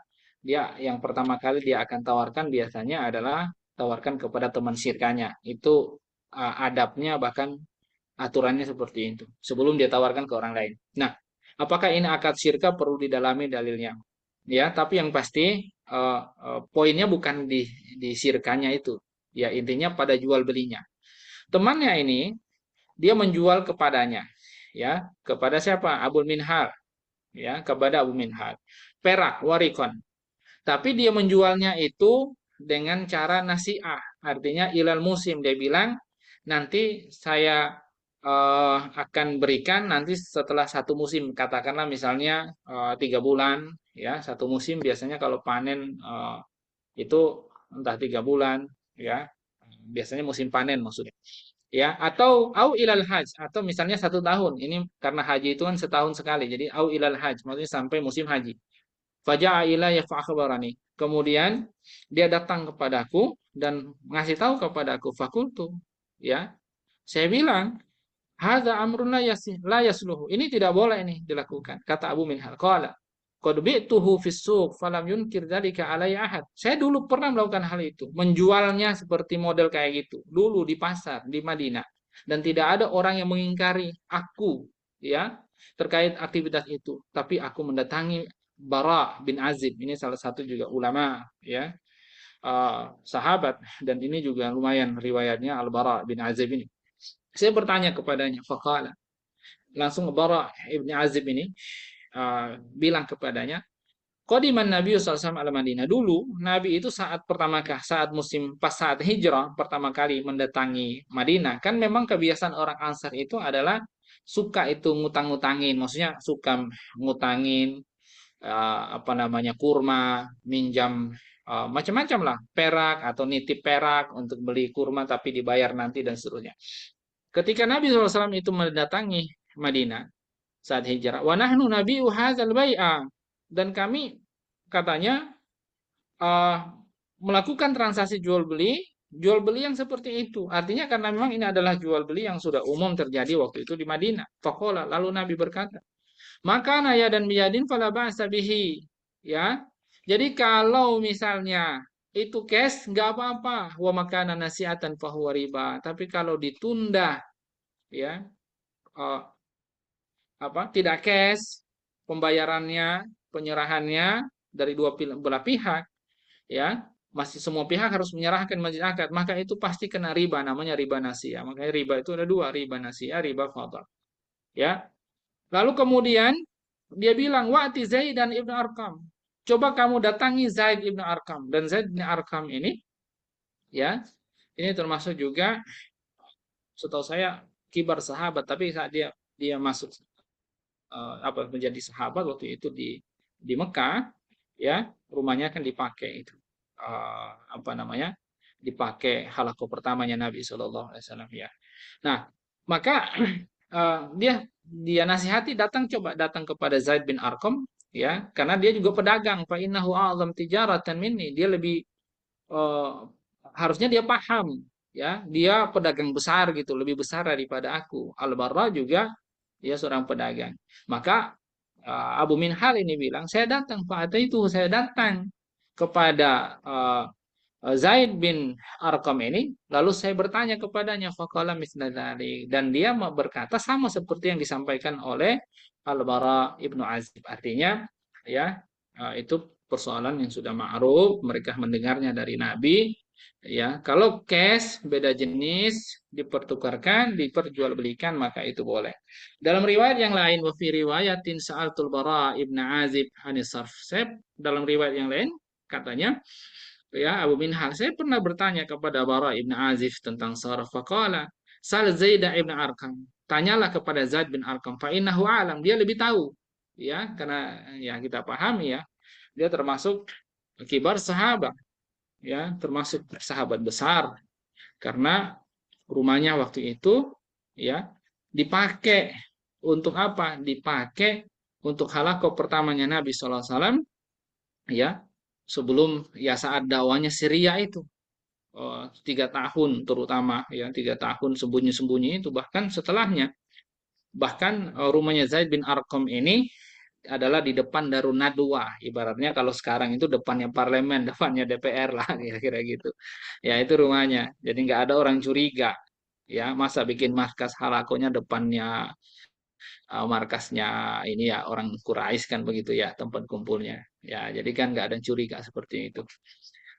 yang pertama kali dia akan tawarkan biasanya adalah tawarkan kepada teman syirkanya. Itu adabnya, bahkan aturannya seperti itu sebelum dia tawarkan ke orang lain. Nah, apakah ini akad syirka, perlu didalami dalilnya, ya, tapi yang pasti poinnya bukan di syirkanya itu, ya, intinya pada jual belinya. Temannya ini dia menjual kepadanya, ya, kepada siapa? Abu Minhal, ya, kepada Abu Minhal, perak warikon. Tapi dia menjualnya itu dengan cara nasiah, artinya ilal musim. Dia bilang nanti saya akan berikan nanti setelah satu musim, katakanlah misalnya 3 bulan, ya, satu musim biasanya kalau panen itu entah 3 bulan, ya, biasanya musim panen maksudnya, ya, atau au ilal haj, atau misalnya 1 tahun, ini karena haji itu kan setahun sekali, jadi au ilal haj maksudnya sampai musim haji. Faja'a ilayya fa'akhbarani. Kemudian dia datang kepadaku dan ngasih tahu kepadaku, fakultu, ya, saya bilang, hadza amrun la yasluhu. Ini tidak boleh ini dilakukan. Kata Abu Minhal, qala qad bi'tuhu fis suq falam yunkir dzalika alayya ahad. Saya dulu pernah melakukan hal itu, menjualnya seperti model kayak gitu dulu di pasar di Madinah, dan tidak ada orang yang mengingkari aku, ya, terkait aktivitas itu. Tapi aku mendatangi Bara bin Azib, ini salah satu juga ulama, ya, sahabat, dan ini juga lumayan riwayatnya Al Bara bin Azib ini. Saya bertanya kepadanya, faqala, langsung Bara ibn Azib ini bilang kepadanya, qadiman Nabi SAW al Madinah. Dulu Nabi itu saat musim pas saat hijrah pertama kali mendatangi Madinah, kan memang kebiasaan orang Ansar itu adalah suka itu ngutang-ngutangin, maksudnya suka ngutangin apa namanya, kurma, minjam macam-macam lah, perak atau nitip perak untuk beli kurma tapi dibayar nanti dan seterusnya. Ketika Nabi SAW itu mendatangi Madinah saat hijrah, wa nahnu nabi'u hadzal bai'a, dan kami katanya uh, melakukan transaksi jual beli yang seperti itu. Artinya karena memang ini adalah jual beli yang sudah umum terjadi waktu itu di Madinah. Faqala, lalu Nabi berkata, maka naya dan biyadin fala ba'sa bihi, ya. Jadi kalau misalnya itu cash nggak apa-apa, wa makana nasi'atan fahuwa riba. Tapi kalau ditunda, ya, eh, apa, tidak cash pembayarannya, penyerahannya dari dua belah pihak, ya, masih semua pihak harus menyerahkan majlis akad, maka itu pasti kena riba, namanya riba nasiah. Makanya riba itu ada dua, riba nasiah, riba fadl, ya. Lalu kemudian dia bilang, wa'ti Zaid dan Ibnu Arqam, coba kamu datangi Zaid Ibnu Arqam. Dan Zaid Ibnu Arqam ini, ya, ini termasuk juga setahu saya kibar sahabat, tapi saat dia dia masuk menjadi sahabat waktu itu di Mekah, ya, rumahnya kan dipakai itu apa namanya, dipakai halaqah pertamanya Nabi Shallallahu Alaihi Wasallam, ya. Nah, maka dia nasihati, coba datang kepada Zaid bin Arqam, ya, karena dia juga pedagang, fa innahu a'zam tijaratan minni, dia lebih eh, harusnya dia paham, ya, dia pedagang besar gitu, lebih besar daripada aku. Al-Barra juga dia seorang pedagang. Maka Abu Minhal ini bilang, saya datang, Pak itu saya datang kepada Zaid bin Arqam ini, lalu saya bertanya kepadanya, faqala misla dzalik, dan dia berkata sama seperti yang disampaikan oleh Al-Bara ibnu Azib. Artinya, ya, itu persoalan yang sudah ma'ruf, mereka mendengarnya dari Nabi, ya. Kalau cash beda jenis dipertukarkan, diperjualbelikan, maka itu boleh. Dalam riwayat yang lain, wa fi riwayatin sa'altul Bara ibnu Azib anis sarf, dalam riwayat yang lain katanya, ya, Abu Minhal, saya pernah bertanya kepada Bara ibn Azif tentang saraf. Faqala sal Zaid ibn Arqam, tanyalah kepada Zaid bin Arqam, fa innahu alam, dia lebih tahu, ya, karena ya kita pahami, ya, dia termasuk kibar sahabat, ya, termasuk sahabat besar, karena rumahnya waktu itu, ya, dipakai Untuk apa? Dipakai untuk halaqah pertamanya Nabi SAW, ya, sebelum ya saat dakwanya Syria itu. 3 tahun terutama ya, 3 tahun sembunyi-sembunyi itu, bahkan setelahnya, bahkan rumahnya Zaid bin Arqam ini adalah di depan Darun Nadwa, ibaratnya kalau sekarang itu depannya parlemen, depannya DPR lah, kira-kira gitu ya, itu rumahnya. Jadi nggak ada orang curiga ya, masa bikin markas halakonya depannya markasnya ini ya orang Quraisy kan, begitu ya tempat kumpulnya ya, jadi kan nggak ada yang curiga seperti itu.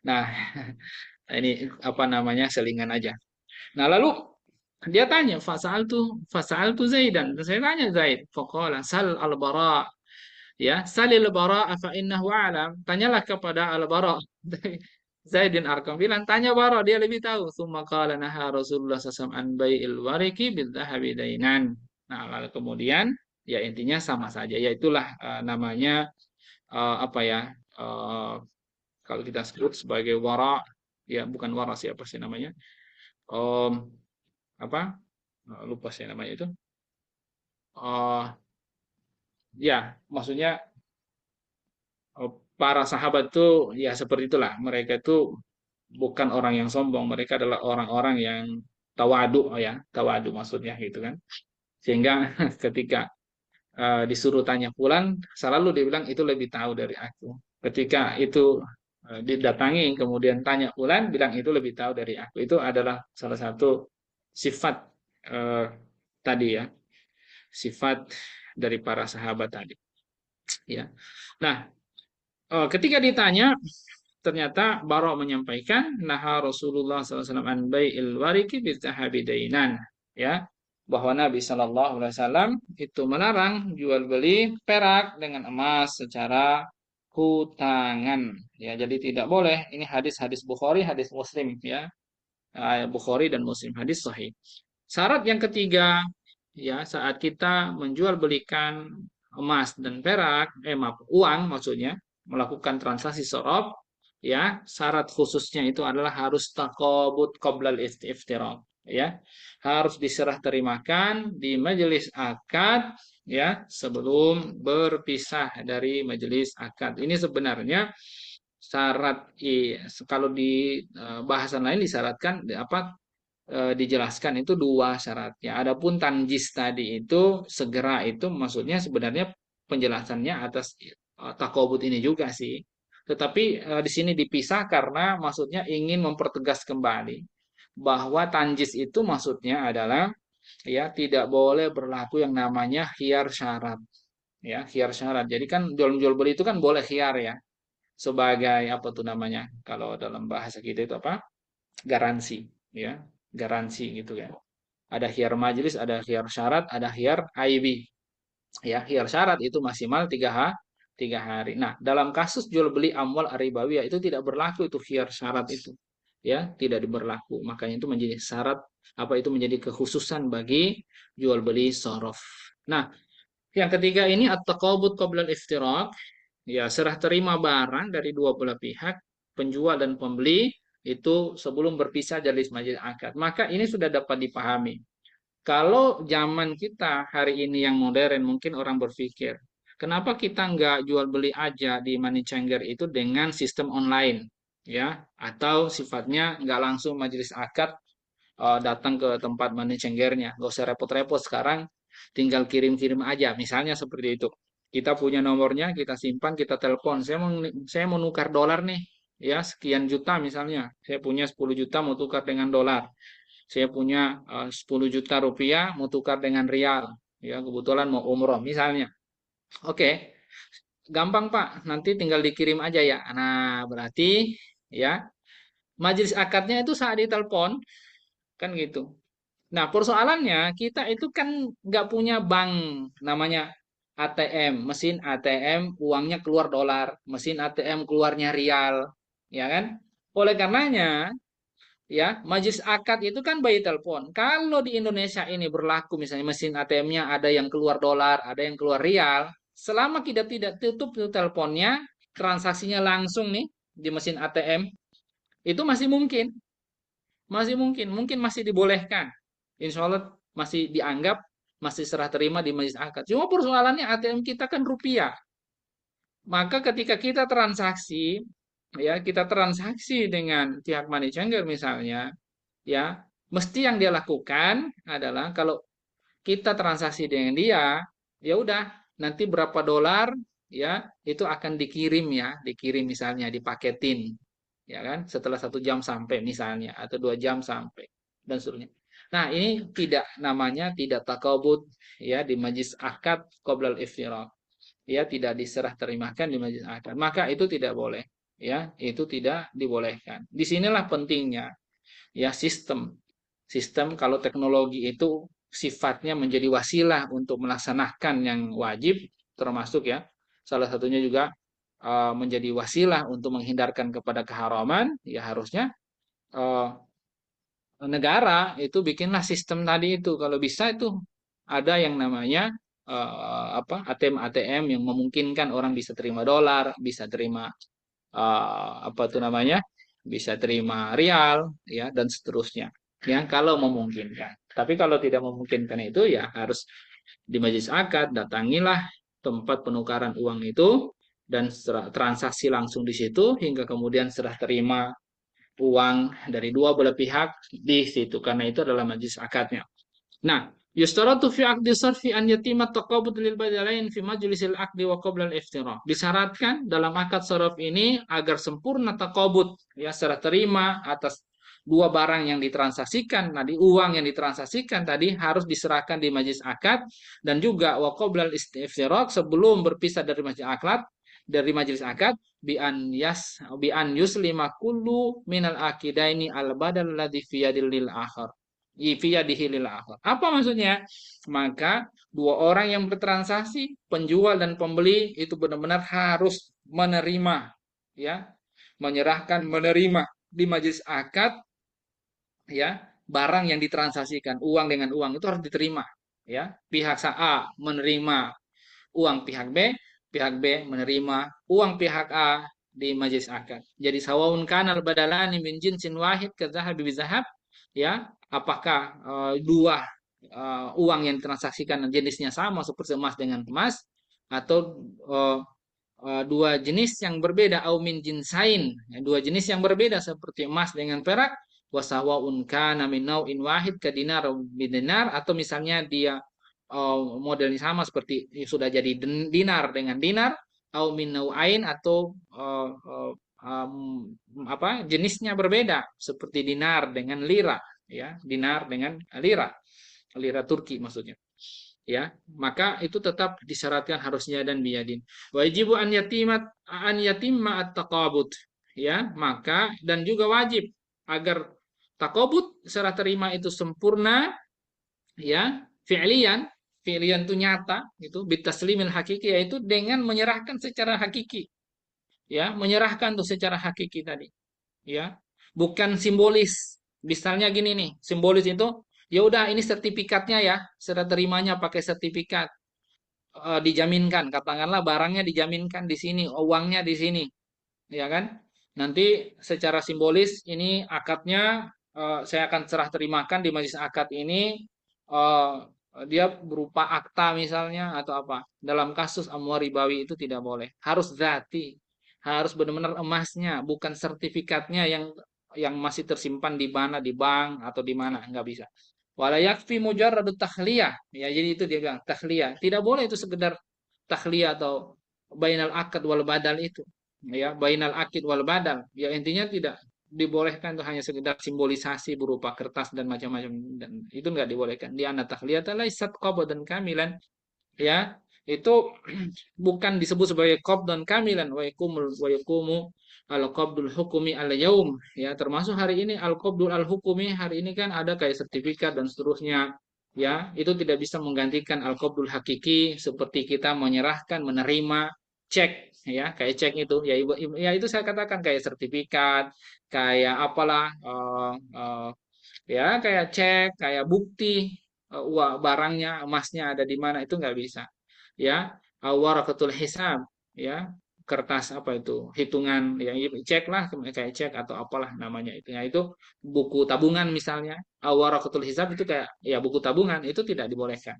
Nah, ini apa namanya, selingan aja. Nah, lalu dia tanya, fasal tu Zaidan, saya tanya Zaid, faqala sal al-Bara, ya, salil Bara fa innahu alam, tanyalah kepada al-Bara. Zaid bin Arqam bilang, tanya Bara, dia lebih tahu. Tsumma qala naha Rasulullah SAW an bai'il wariki bil dhahabi dainan. Nah, lalu kemudian ya intinya sama saja, yaitulah namanya apa ya, eh, kalau kita sebut sebagai wara, ya bukan wara, siapa sih namanya, Om, apa, lupa saya namanya itu, eh ya maksudnya para sahabat itu ya seperti itulah, mereka itu bukan orang yang sombong, mereka adalah orang-orang yang tawadu, ya tawadu maksudnya gitu kan, sehingga ketika disuruh tanya pulang, selalu dibilang itu lebih tahu dari aku. Ketika itu didatangi kemudian tanya pulang, bilang itu lebih tahu dari aku. Itu adalah salah satu sifat eh, tadi ya, sifat dari para sahabat tadi ya. Nah, ketika ditanya, ternyata Bara menyampaikan naha Rasulullah SAW an bai'il wariki bizahabi dainan, ya, bahwa Nabi SAW itu melarang jual beli perak dengan emas secara hutangan, ya, jadi tidak boleh. Ini hadis-hadis Bukhari, hadis Muslim ya. Bukhari dan Muslim, hadis sahih. Syarat yang ketiga, ya, saat kita menjual belikan emas dan perak, maaf, uang maksudnya, melakukan transaksi sorob, ya, syarat khususnya itu adalah harus taqabud qoblal iftiraq, ya, harus diserah terimakan di majelis akad, ya, sebelum berpisah dari majelis akad. Ini sebenarnya syarat, kalau di bahasan lain disyaratkan apa, dijelaskan itu 2 syaratnya. Adapun tanjis tadi itu segera, itu maksudnya sebenarnya penjelasannya atas takobut ini juga sih. Tetapi di sini dipisah karena maksudnya ingin mempertegas kembali bahwa tanjis itu maksudnya adalah ya tidak boleh berlaku yang namanya khiyar syarat. Ya, khiyar syarat. Jadi kan jual beli itu kan boleh khiyar ya, sebagai apa tuh namanya, kalau dalam bahasa kita itu apa, garansi ya, garansi gitu kan. Ada khiyar majelis, ada khiyar syarat, ada khiyar IB, ya. Khiyar syarat itu maksimal 3 hari. Nah, dalam kasus jual beli amwal aribawiyah itu tidak berlaku itu khiyar syarat itu, ya, tidak diberlaku. Makanya itu menjadi syarat, apa itu menjadi kekhususan bagi jual beli sorof. Nah, yang ketiga ini at-taqabud qabla al-iftiraq, ya, serah terima barang dari dua belah pihak, penjual dan pembeli, itu sebelum berpisah dari majelis akad. Maka ini sudah dapat dipahami. Kalau zaman kita hari ini yang modern, mungkin orang berpikir, kenapa kita nggak jual beli aja di money changer itu dengan sistem online, ya, atau sifatnya nggak langsung majelis akad, datang ke tempat money changernya, nggak usah repot-repot sekarang, tinggal kirim-kirim aja, misalnya seperti itu. Kita punya nomornya, kita simpan, kita telepon. Saya mau nukar dolar nih, ya, sekian juta misalnya. Saya punya 10 juta mau tukar dengan dolar. Saya punya 10 juta rupiah mau tukar dengan rial. Ya, kebetulan mau umroh misalnya. Oke, gampang Pak. Nanti tinggal dikirim aja ya. Nah, berarti ya majelis akadnya itu saat ditelepon kan gitu. Nah, persoalannya kita itu kan nggak punya bank namanya ATM, mesin ATM uangnya keluar dolar, mesin ATM keluarnya rial, ya kan? Oleh karenanya, ya, majelis akad itu kan by telepon. Kalau di Indonesia ini berlaku misalnya mesin ATM-nya ada yang keluar dolar, ada yang keluar rial, selama kita tidak tutup itu teleponnya, transaksinya langsung nih di mesin ATM, itu masih mungkin masih dibolehkan. Insya Allah masih dianggap masih serah terima di majelis akad. Cuma persoalannya ATM kita kan rupiah. Maka ketika kita transaksi, ya kita transaksi dengan pihak money changer misalnya, ya mesti yang dia lakukan adalah kalau kita transaksi dengan dia, ya udah nanti berapa dolar ya itu akan dikirim ya, dikirim misalnya dipaketin, ya kan setelah 1 jam sampai misalnya atau 2 jam sampai dan seterusnya. Nah ini tidak namanya tidak takabut ya di majlis akad qoblal iftiraq ya tidak diserah terimakan di majlis akad maka itu tidak boleh ya itu tidak dibolehkan. Disinilah pentingnya ya sistem kalau teknologi itu sifatnya menjadi wasilah untuk melaksanakan yang wajib termasuk ya salah satunya juga menjadi wasilah untuk menghindarkan kepada keharaman ya harusnya eh, negara itu bikinlah sistem tadi itu kalau bisa itu ada yang namanya apa ATM yang memungkinkan orang bisa terima dolar bisa terima apa itu namanya bisa terima rial ya dan seterusnya ya kalau memungkinkan tapi kalau tidak memungkinkan itu ya harus di majelis akad datangilah tempat penukaran uang itu dan transaksi langsung di situ hingga kemudian serah terima uang dari dua belah pihak di situ karena itu adalah majelis akadnya. Nah, yustaratu fi aqdi sarfi an yatima taqabud lil badalain fi majlisil aqdi wa qabla al iftira. Disyaratkan dalam akad sarf ini agar sempurna taqabud ya serah terima atas dua barang yang ditransaksikan tadi uang yang ditransaksikan tadi harus diserahkan di majelis akad dan juga wa qabla al iftira sebelum berpisah dari majelis akad bi an yuslima kullu minal akidaini al badal ladzi fi yadil lil akhar lil akhar. Apa maksudnya? Maka dua orang yang bertransaksi, penjual dan pembeli itu benar-benar harus menerima ya, menerima di majelis akad ya, barang yang ditransaksikan, uang dengan uang itu harus diterima ya. Pihak A menerima uang pihak B menerima uang pihak A di majelis akad. Jadi sawaun kanal badalani min jinsin wahid kadzahabi bizahab ya, apakah dua uang yang ditransaksikan jenisnya sama seperti emas dengan emas atau dua jenis yang berbeda au min jinsain ya, dua jenis yang berbeda seperti emas dengan perak wasawaun kana min nau'in wahid kadinar bidinar atau misalnya dia modelnya sama seperti sudah jadi dinar dengan dinar au min nau'ain atau apa jenisnya berbeda seperti dinar dengan lira ya dinar dengan lira Turki maksudnya ya maka itu tetap disyaratkan harusnya dan biyadin wajibu an yatimma at-taqabud ya maka dan juga wajib agar takobut serah terima itu sempurna ya fi'liyan itu nyata itu bitaslimil hakiki yaitu dengan menyerahkan secara hakiki ya menyerahkan tuh secara hakiki tadi ya bukan simbolis misalnya gini nih simbolis itu ya udah ini sertifikatnya ya serah terimanya pakai sertifikat dijaminkan katakanlah barangnya dijaminkan di sini uangnya di sini ya kan nanti secara simbolis ini akadnya saya akan serah terimakan di majelis akad ini eh, dia berupa akta misalnya atau apa dalam kasus amwal ribawi itu tidak boleh harus zati harus benar-benar emasnya bukan sertifikatnya yang masih tersimpan di mana di bank atau di mana nggak bisa wala yakfi mujarradu takhliyah ya jadi itu dia bilang takhliyah tidak boleh itu sekedar takhliyah atau bainal akad wal badal itu ya bainal akid wal badal ya intinya tidak dibolehkan itu hanya sekedar simbolisasi berupa kertas dan macam-macam dan itu enggak dibolehkan di anna takhliyata laisat qabdan kamilan ya itu bukan disebut sebagai qabdan kamilan wa yakumu al qabdul hukumi al yaum ya termasuk hari ini al qabdul al hukumi hari ini kan ada kayak sertifikat dan seterusnya ya itu tidak bisa menggantikan al qabdul hakiki seperti kita menyerahkan menerima cek ya kayak cek itu ya itu saya katakan kayak sertifikat kayak apalah ya kayak cek kayak bukti uang barangnya emasnya ada di mana itu nggak bisa ya waraqatul hisab ya kertas apa itu hitungan ya cek lah kayak cek atau apalah namanya itu ya itu buku tabungan misalnya waraqatul hisab itu kayak ya buku tabungan itu tidak dibolehkan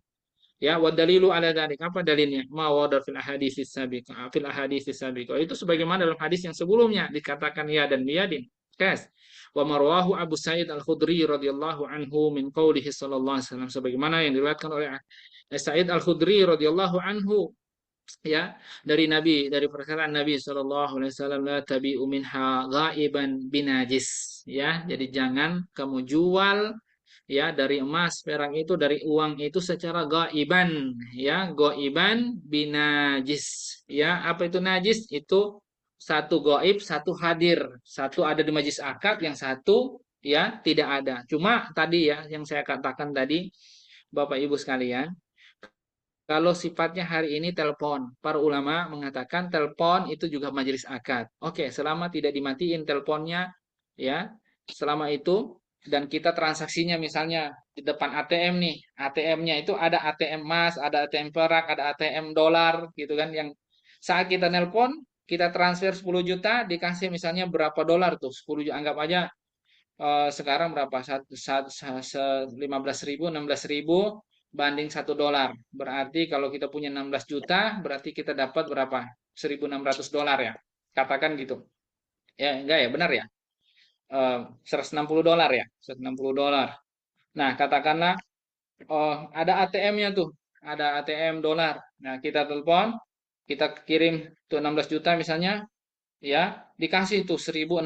Ya, wa dalilu ala dzalik. Apa dalilnya? Ma wada fil ahaditsis sabiqah. Fil ahaditsis sabiqah. Itu sebagaimana dalam hadis yang sebelumnya dikatakan ya dan biyadin. Kas. Wa marwahu Abu Sa'id Al-Khudri radhiyallahu anhu min qaulihi sallallahu alaihi wasallam, sebagaimana yang diriwayatkan oleh Sa'id Al-Khudri radhiyallahu anhu, ya, dari perkataan Nabi sallallahu alaihi wasallam, la tabi'u minha ghaiban binajis, ya. Jadi jangan kamu jual, ya, dari emas perak itu, dari uang itu secara gaiban, ya, gaiban binajis, ya. Apa itu najis? Itu satu gaib, satu hadir, satu ada di majlis akad, yang satu ya tidak ada. Cuma tadi ya yang saya katakan tadi, Bapak Ibu sekalian, kalau sifatnya hari ini telepon, para ulama mengatakan telepon itu juga majelis akad. Oke, selama tidak dimatiin teleponnya, ya, selama itu, dan kita transaksinya misalnya di depan ATM nih, ATM-nya itu ada ATM emas, ada ATM perak, ada ATM dolar, gitu kan, yang saat kita nelpon, kita transfer 10 juta, dikasih misalnya berapa dolar tuh, 10 juta, anggap aja sekarang berapa? 15.000, 16.000 banding 1 dolar. Berarti kalau kita punya 16 juta, berarti kita dapat berapa? 1.600 dolar ya. Katakan gitu. Ya, enggak ya, benar ya. 160 dolar ya, 160 dolar. Nah, katakanlah ada ATM-nya tuh, ada ATM dolar. Nah, kita telepon, kita kirim tuh 16 juta misalnya, ya, dikasih tuh 1.600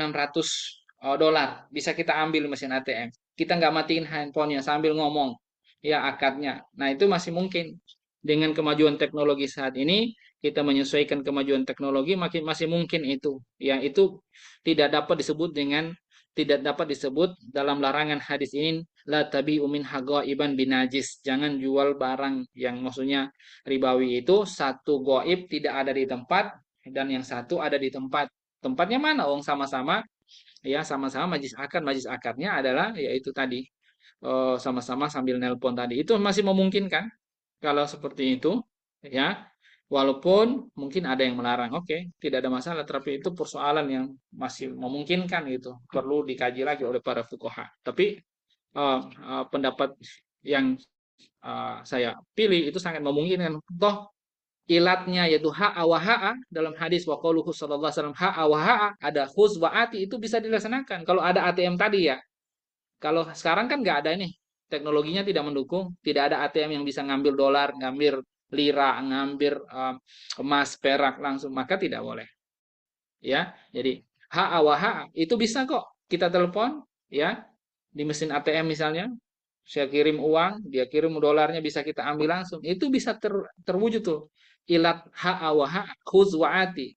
dolar, bisa kita ambil mesin ATM, kita nggak matiin handphonenya sambil ngomong, ya, akadnya. Nah, itu masih mungkin. Dengan kemajuan teknologi saat ini, kita menyesuaikan kemajuan teknologi, makin masih mungkin itu, ya. Itu tidak dapat disebut dalam larangan hadis ini, la tabi'u min ghaiban binajis, jangan jual barang yang maksudnya ribawi, itu satu goib tidak ada di tempat dan yang satu ada di tempat. Tempatnya mana? Wong sama-sama, ya, sama-sama majlis akadnya adalah yaitu tadi, sama-sama sambil nelpon tadi. Itu masih memungkinkan kalau seperti itu, ya. Walaupun mungkin ada yang melarang, oke, tidak ada masalah, tapi itu persoalan yang masih memungkinkan gitu. Perlu dikaji lagi oleh para fuqaha. Tapi pendapat yang saya pilih itu sangat memungkinkan. Toh ilatnya yaitu ha'a wa ha'a dalam hadis wa qauluhu sallallahu alaihi wasallam, ha'a wa ha'a, ada khuz wa ati, itu bisa dilaksanakan kalau ada ATM tadi ya. Kalau sekarang kan nggak ada nih, teknologinya tidak mendukung, tidak ada ATM yang bisa ngambil dolar, ngambil lira, ngambil emas, perak langsung, maka tidak boleh. Ya, jadi ha'a wa ha'a itu bisa kok kita telepon, ya, di mesin ATM misalnya, saya kirim uang, dia kirim dolarnya, bisa kita ambil langsung. Itu bisa terwujud tuh. Ilat ha'a wa ha'a, khuz wa ati.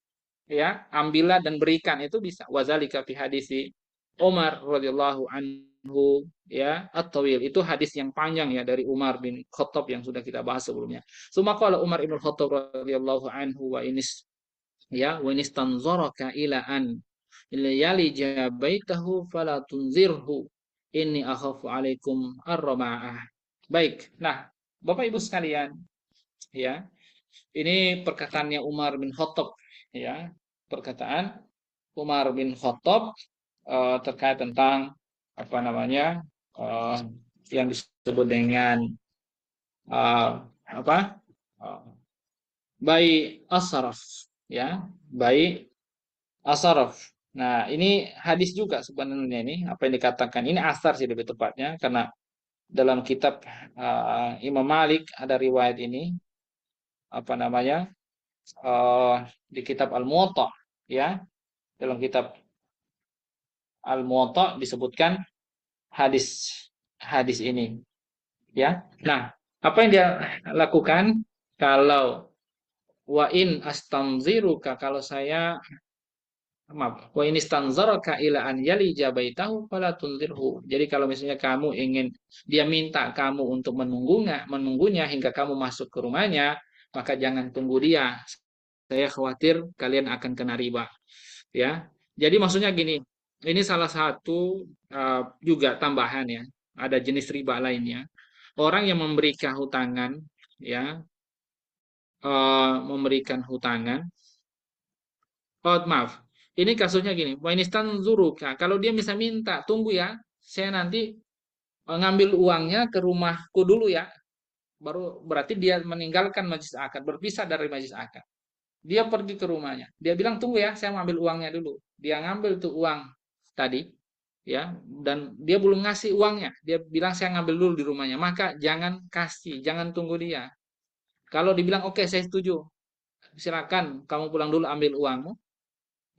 Ya, ambillah dan berikan, itu bisa. Wazalika fi hadisi Umar radhiyallahu anhu, ya, at-tawil. Itu hadis yang panjang ya dari Umar bin Khattab yang sudah kita bahas sebelumnya. Suma qala Umar bin Khattab radhiyallahu anhu, wa inis tanzaraka ila an yali jabaitahu fala tunzirhu inni akhafu alaikum ar-rama'ah. Baik. Nah, Bapak Ibu sekalian, ya. Ini perkataannya Umar bin Khattab, ya. Perkataan Umar bin Khattab terkait tentang apa namanya? Yang disebut dengan apa? Bai asraf, ya. Bai asraf. Nah, ini hadis juga sebenarnya, ini apa yang dikatakan. Ini asar sih lebih tepatnya, karena dalam kitab Imam Malik ada riwayat ini, apa namanya, di kitab Al-Muwatta, ya, dalam kitab Al-Muwatta disebutkan hadis hadis ini, ya. Nah, apa yang dia lakukan kalau wa in astanziruka, kalau saya, maaf, wa in istanzaraka ila an yali jabaitahu fala tunzirhu. Jadi kalau misalnya kamu ingin, dia minta kamu untuk menunggunya hingga kamu masuk ke rumahnya, maka jangan tunggu dia. Saya khawatir kalian akan kena riba, ya. Jadi maksudnya gini, ini salah satu juga tambahan ya. Ada jenis riba lainnya. Orang yang memberi kehutangan, ya, memberikan hutangan. Oh, maaf. Ini kasusnya gini, wa inistan zuruka. Kalau dia bisa minta, tunggu ya, saya nanti ngambil uangnya ke rumahku dulu ya. baru berarti dia meninggalkan majlis akad, berpisah dari majlis akad. Dia pergi ke rumahnya. Dia bilang, tunggu ya, saya mau ambil uangnya dulu. Dia ngambil tuh uang tadi, ya, dan dia belum ngasih uangnya. Dia bilang saya ngambil dulu di rumahnya. Maka jangan kasih, jangan tunggu dia. Kalau dibilang oke, saya setuju, silakan kamu pulang dulu ambil uangmu,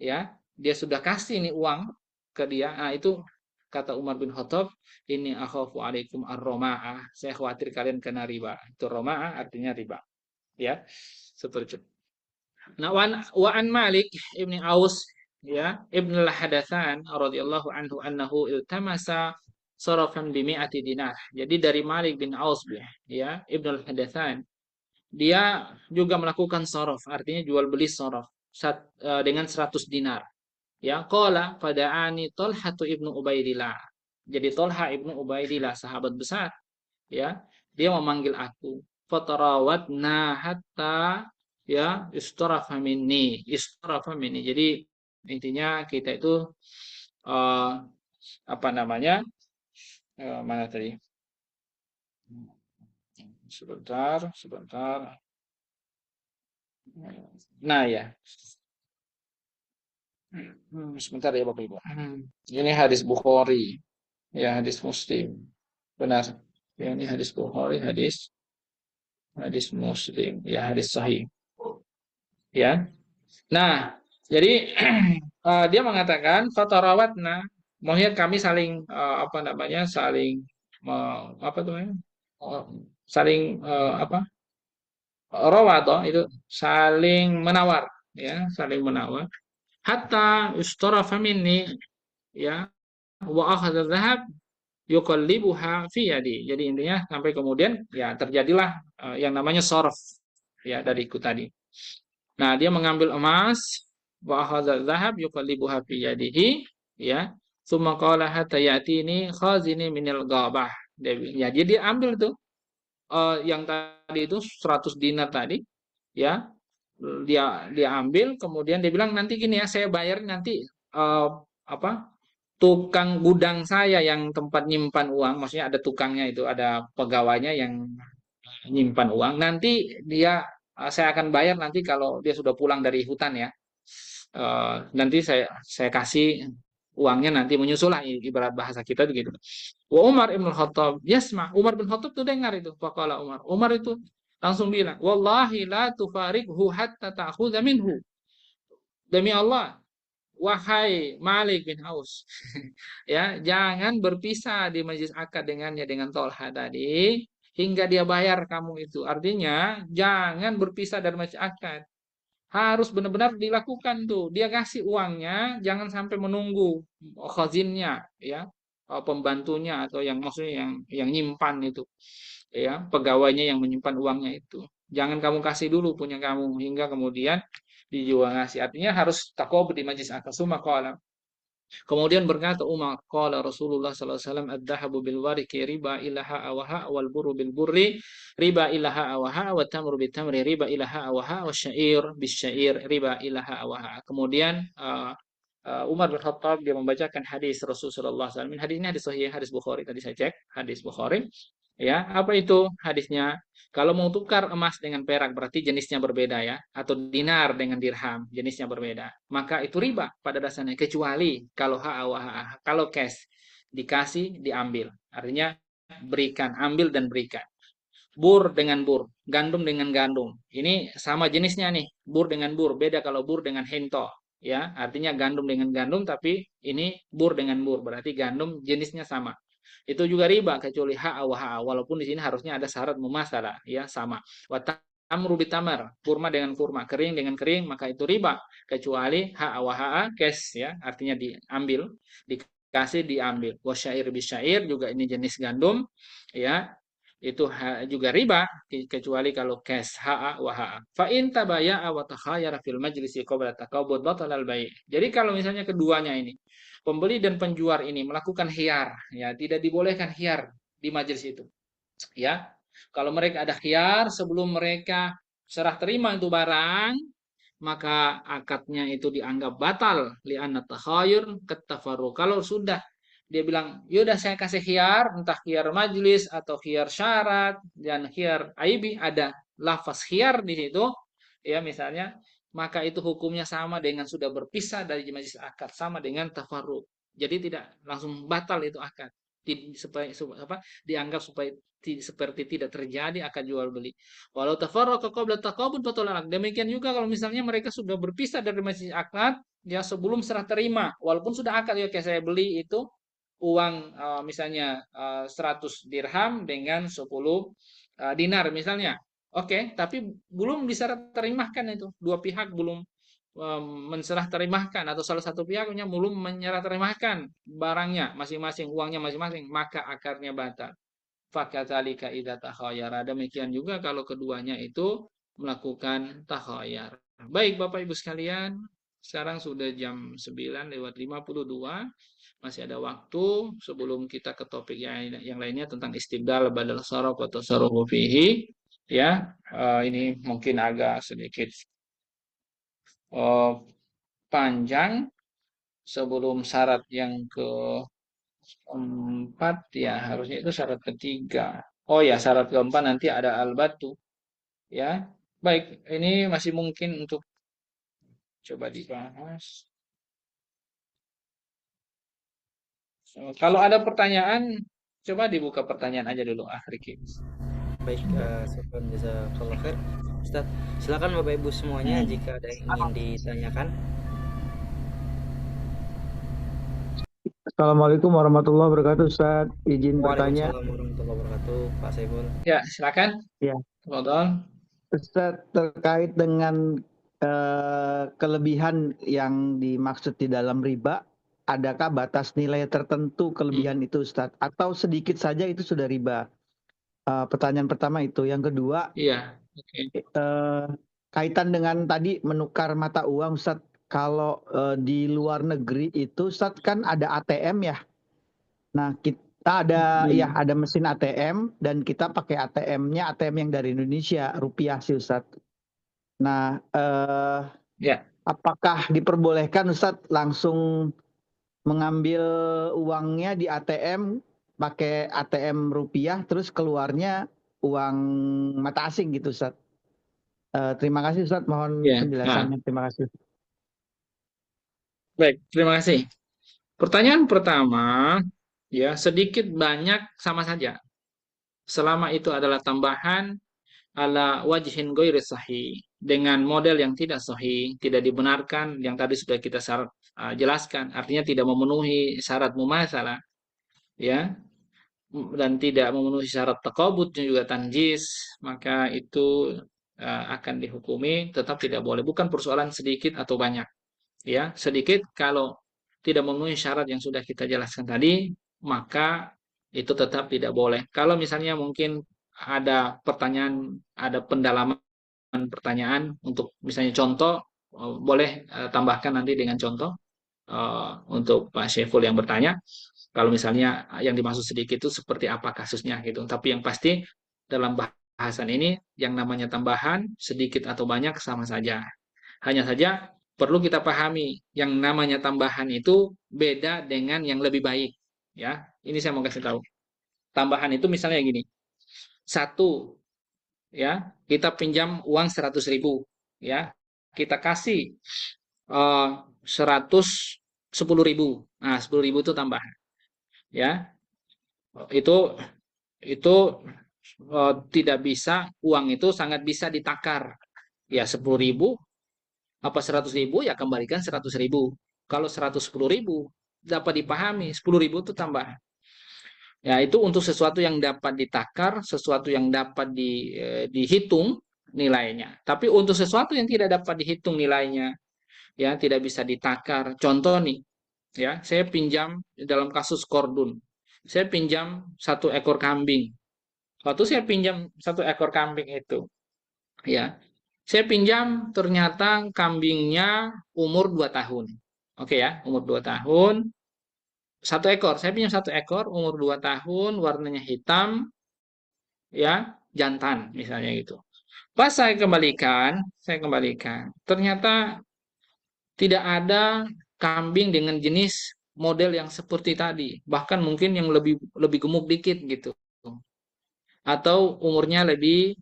ya. Dia sudah kasih nih uang ke dia. Nah, itu kata Umar bin Khattab, ini akhafu alaikum ar-roma'ah. Saya khawatir kalian kena riba. Itu roma'ah artinya riba, ya. Seperti itu. Nah, wa an Malik ibni Aus, ya, ibn al-Hadatsan radhiyallahu anhu annahu iltamasa sarafan bi mi'ati dinar. Jadi dari Malik bin Aus, ya, ibn al-Hadatsan, dia juga melakukan saraf, artinya jual beli saraf dengan 100 dinar. Ya, qala fada'ani Talhatu ibnu Ubaidillah. Jadi Talha ibnu Ubaidillah, sahabat besar, ya, dia memanggil aku. Fatarawatna hatta, ya, istarafa minni. Jadi intinya kita itu eh, apa namanya? Mana tadi? Sebentar. Nah, ya. Sebentar ya Bapak Ibu. Ini hadis Bukhari, ya, hadis Muslim. Benar. Ya, ini hadis Bukhari, hadis Muslim, ya, hadis sahih. Ya. Nah, jadi dia mengatakan fatarawatna, maksudnya kami saling apa namanya? Saling apa tuh namanya? Saling apa? Rawato itu saling menawar, ya, saling menawar. Hatta ustarafa minni, ya, wa akhadha dhahab yuqallibuha fi yadi. Jadi intinya sampai kemudian ya terjadilah yang namanya sorf, ya, dari ikut tadi. Nah, dia mengambil emas, wa akhadha dhahab yuqallibuha fi yadihi, ya. Tsumma qala hatta yatini khazini minal ghabah. Ya, dia ambil tuh yang tadi itu 100 dinar tadi, ya. Dia ambil, kemudian dia bilang nanti gini ya, saya bayar nanti apa? Tukang gudang saya yang tempat nyimpan uang, maksudnya ada tukangnya itu, ada pegawainya yang nyimpan uang. Nanti dia saya akan bayar nanti kalau dia sudah pulang dari hutan, ya. Nanti saya kasih uangnya, nanti menyusul lah, ibarat bahasa kita begitu. Wa Umar ibn Khattab yasma. Umar bin Khattab tuh dengar itu. Faqala Umar. Umar itu langsung bilang, "Wallahi la tufarighu hatta ta'khudha minhu." Demi Allah, wahai Malik bin Aus, ya, jangan berpisah di majlis akad dengannya, dengan Tolha tadi, hingga dia bayar kamu itu. Artinya, jangan berpisah dari majlis akad. Harus benar-benar dilakukan tuh. Dia kasih uangnya, jangan sampai menunggu khazinnya, ya, pembantunya atau yang maksudnya yang nyimpan itu, ya, pegawainya yang menyimpan uangnya itu. Jangan kamu kasih dulu punya kamu hingga kemudian dijual ngasih. Artinya harus takob di majlis akad. Suma qala. Kemudian berkata Umar, qala Rasulullah sallallahu alaihi wasallam, ad-dhahabu bil warqi riba ilaha awaha wal burru bil burri riba ilaha awaha wa tamru bil tamri riba ilaha awaha wa syair bis syair riba ilaha awaha. Kemudian Umar bin Khattab dia membacakan hadis Rasulullah SAW. Hadis ini hadis sahih, hadis Bukhari, tadi saya cek hadis Bukhari. Ya, apa itu hadisnya? Kalau mau tukar emas dengan perak berarti jenisnya berbeda, ya, atau dinar dengan dirham jenisnya berbeda. Maka itu riba pada dasarnya, kecuali kalau kalau cash dikasih diambil. Artinya berikan, ambil dan berikan. Bur dengan bur, gandum dengan gandum. Ini sama jenisnya nih, bur dengan bur. Beda kalau bur dengan hento, ya. Artinya gandum dengan gandum, tapi ini bur dengan bur, berarti gandum jenisnya sama. Itu juga riba kecuali ha, walaupun di sini harusnya ada syarat mumasalah, ya, sama. Wa tamru bitamar, kurma dengan kurma, kering dengan kering, maka itu riba kecuali ha, cash, ya, artinya diambil, dikasih diambil. Wa syair bisyair juga ini jenis gandum, ya, itu juga riba kecuali kalau cash wa fa in tabaya'a wa takhayyara fil majlisi qabla taqabud batalal bai'. Jadi kalau misalnya keduanya ini, pembeli dan penjual ini melakukan khiyar, ya, tidak dibolehkan khiyar di majelis itu, ya. Kalau mereka ada khiyar sebelum mereka serah terima itu barang, maka akadnya itu dianggap batal li'anna takhayyur katafaru. Kalau sudah dia bilang, yaudah saya kasih khiyar, entah khiyar majlis atau khiyar syarat dan khiyar aibi, ada lafaz khiyar di situ, ya misalnya, maka itu hukumnya sama dengan sudah berpisah dari majlis akad, sama dengan tafarruq. Jadi tidak langsung batal itu akad. Dianggap supaya seperti tidak terjadi akad jual beli. Walau tafarraqa qabla taqabud batal akad. Demikian juga kalau misalnya mereka sudah berpisah dari majlis akad, ya sebelum serah terima, walaupun sudah akad, ya kayak saya beli itu uang misalnya 100 dirham dengan 10 dinar misalnya. Oke, tapi belum diserah terimahkan itu. Dua pihak belum menserah terimahkan atau salah satu pihaknya belum menyerah terimahkan barangnya masing-masing, uangnya masing-masing, maka akarnya batal. Fakadzalika idza takhayara. Demikian juga kalau keduanya itu melakukan takhayar. Baik Bapak Ibu sekalian, sekarang sudah jam 9 lewat 52. Masih ada waktu sebelum kita ke topik yang lainnya tentang istibdal badal saraf atau sarfu fihi. Ya, ini mungkin agak sedikit panjang sebelum syarat yang keempat, ya harusnya itu syarat ketiga. Oh ya, syarat keempat nanti ada al-batu. Ya, baik, ini masih mungkin untuk coba dibahas. Kalau ada pertanyaan, coba dibuka pertanyaan aja dulu, Riki. Baik, syukran jazakallah khair. Ustaz, silakan Bapak Ibu semuanya jika ada yang ingin ditanyakan. Assalamualaikum warahmatullahi wabarakatuh, Ustaz. Izin bertanya. Waalaikumsalam warahmatullahi wabarakatuh, Pak Saiful. Ya, silakan. Ya. Tafadhol. Ustaz, terkait dengan kelebihan yang dimaksud di dalam riba, adakah batas nilai tertentu kelebihan itu, Ustaz? Atau sedikit saja itu sudah riba? Pertanyaan pertama itu. Yang kedua, Iya, oke. kaitan dengan tadi menukar mata uang, Ustaz. Kalau di luar negeri itu, Ustaz, kan ada ATM ya. Nah, kita ada mesin ATM dan kita pakai ATM-nya ATM yang dari Indonesia, rupiah sih Ustadz. Nah, Ya. apakah diperbolehkan Ustadz langsung mengambil uangnya di ATM pakai ATM rupiah terus keluarnya uang mata asing gitu Ustadz? Terima kasih Ustadz, mohon Ya. penjelasannya. Terima kasih. Baik, terima kasih. Pertanyaan pertama, ya sedikit banyak sama saja. Selama itu adalah tambahan ala wajhin ghairi sahih, dengan model yang tidak sahih, tidak dibenarkan, yang tadi sudah kita jelaskan, artinya tidak memenuhi syarat mumatsalah, ya, dan tidak memenuhi syarat taqabud dan juga tanjis, maka itu akan dihukumi tetap tidak boleh. Bukan persoalan sedikit atau banyak, ya. Sedikit kalau tidak memenuhi syarat yang sudah kita jelaskan tadi, maka itu tetap tidak boleh. Kalau misalnya mungkin ada pertanyaan, ada pendalaman pertanyaan untuk misalnya contoh, boleh tambahkan nanti dengan contoh untuk Pak Syaiful yang bertanya. Kalau misalnya yang dimaksud sedikit itu seperti apa kasusnya gitu. Tapi yang pasti dalam bahasan ini yang namanya tambahan sedikit atau banyak sama saja. Hanya saja perlu kita pahami yang namanya tambahan itu beda dengan yang lebih baik, ya. Ini saya mau kasih tahu. Tambahan itu misalnya gini. Satu, ya, kita pinjam uang 100.000, ya. Kita kasih 110.000. Nah, 10.000 itu tambahan, ya. Itu tidak bisa, uang itu sangat bisa ditakar. Ya, 10.000 apa 100.000, ya kembalikan 100.000. Kalau 110.000 dapat dipahami, 10.000 itu tambah. Ya, itu untuk sesuatu yang dapat ditakar, sesuatu yang dapat dihitung nilainya. Tapi untuk sesuatu yang tidak dapat dihitung nilainya, ya tidak bisa ditakar. Contoh nih, ya saya pinjam dalam kasus kordun, saya pinjam 1 ekor kambing. Waktu saya pinjam 1 ekor kambing itu, ya saya pinjam ternyata kambingnya umur 2 tahun. Oke ya, umur 2 tahun. 1 ekor, saya pinjam 1 ekor, umur 2 tahun, warnanya hitam, ya, jantan, misalnya gitu. Pas saya kembalikan, ternyata tidak ada kambing dengan jenis model yang seperti tadi, bahkan mungkin yang lebih lebih gemuk dikit gitu, atau umurnya lebih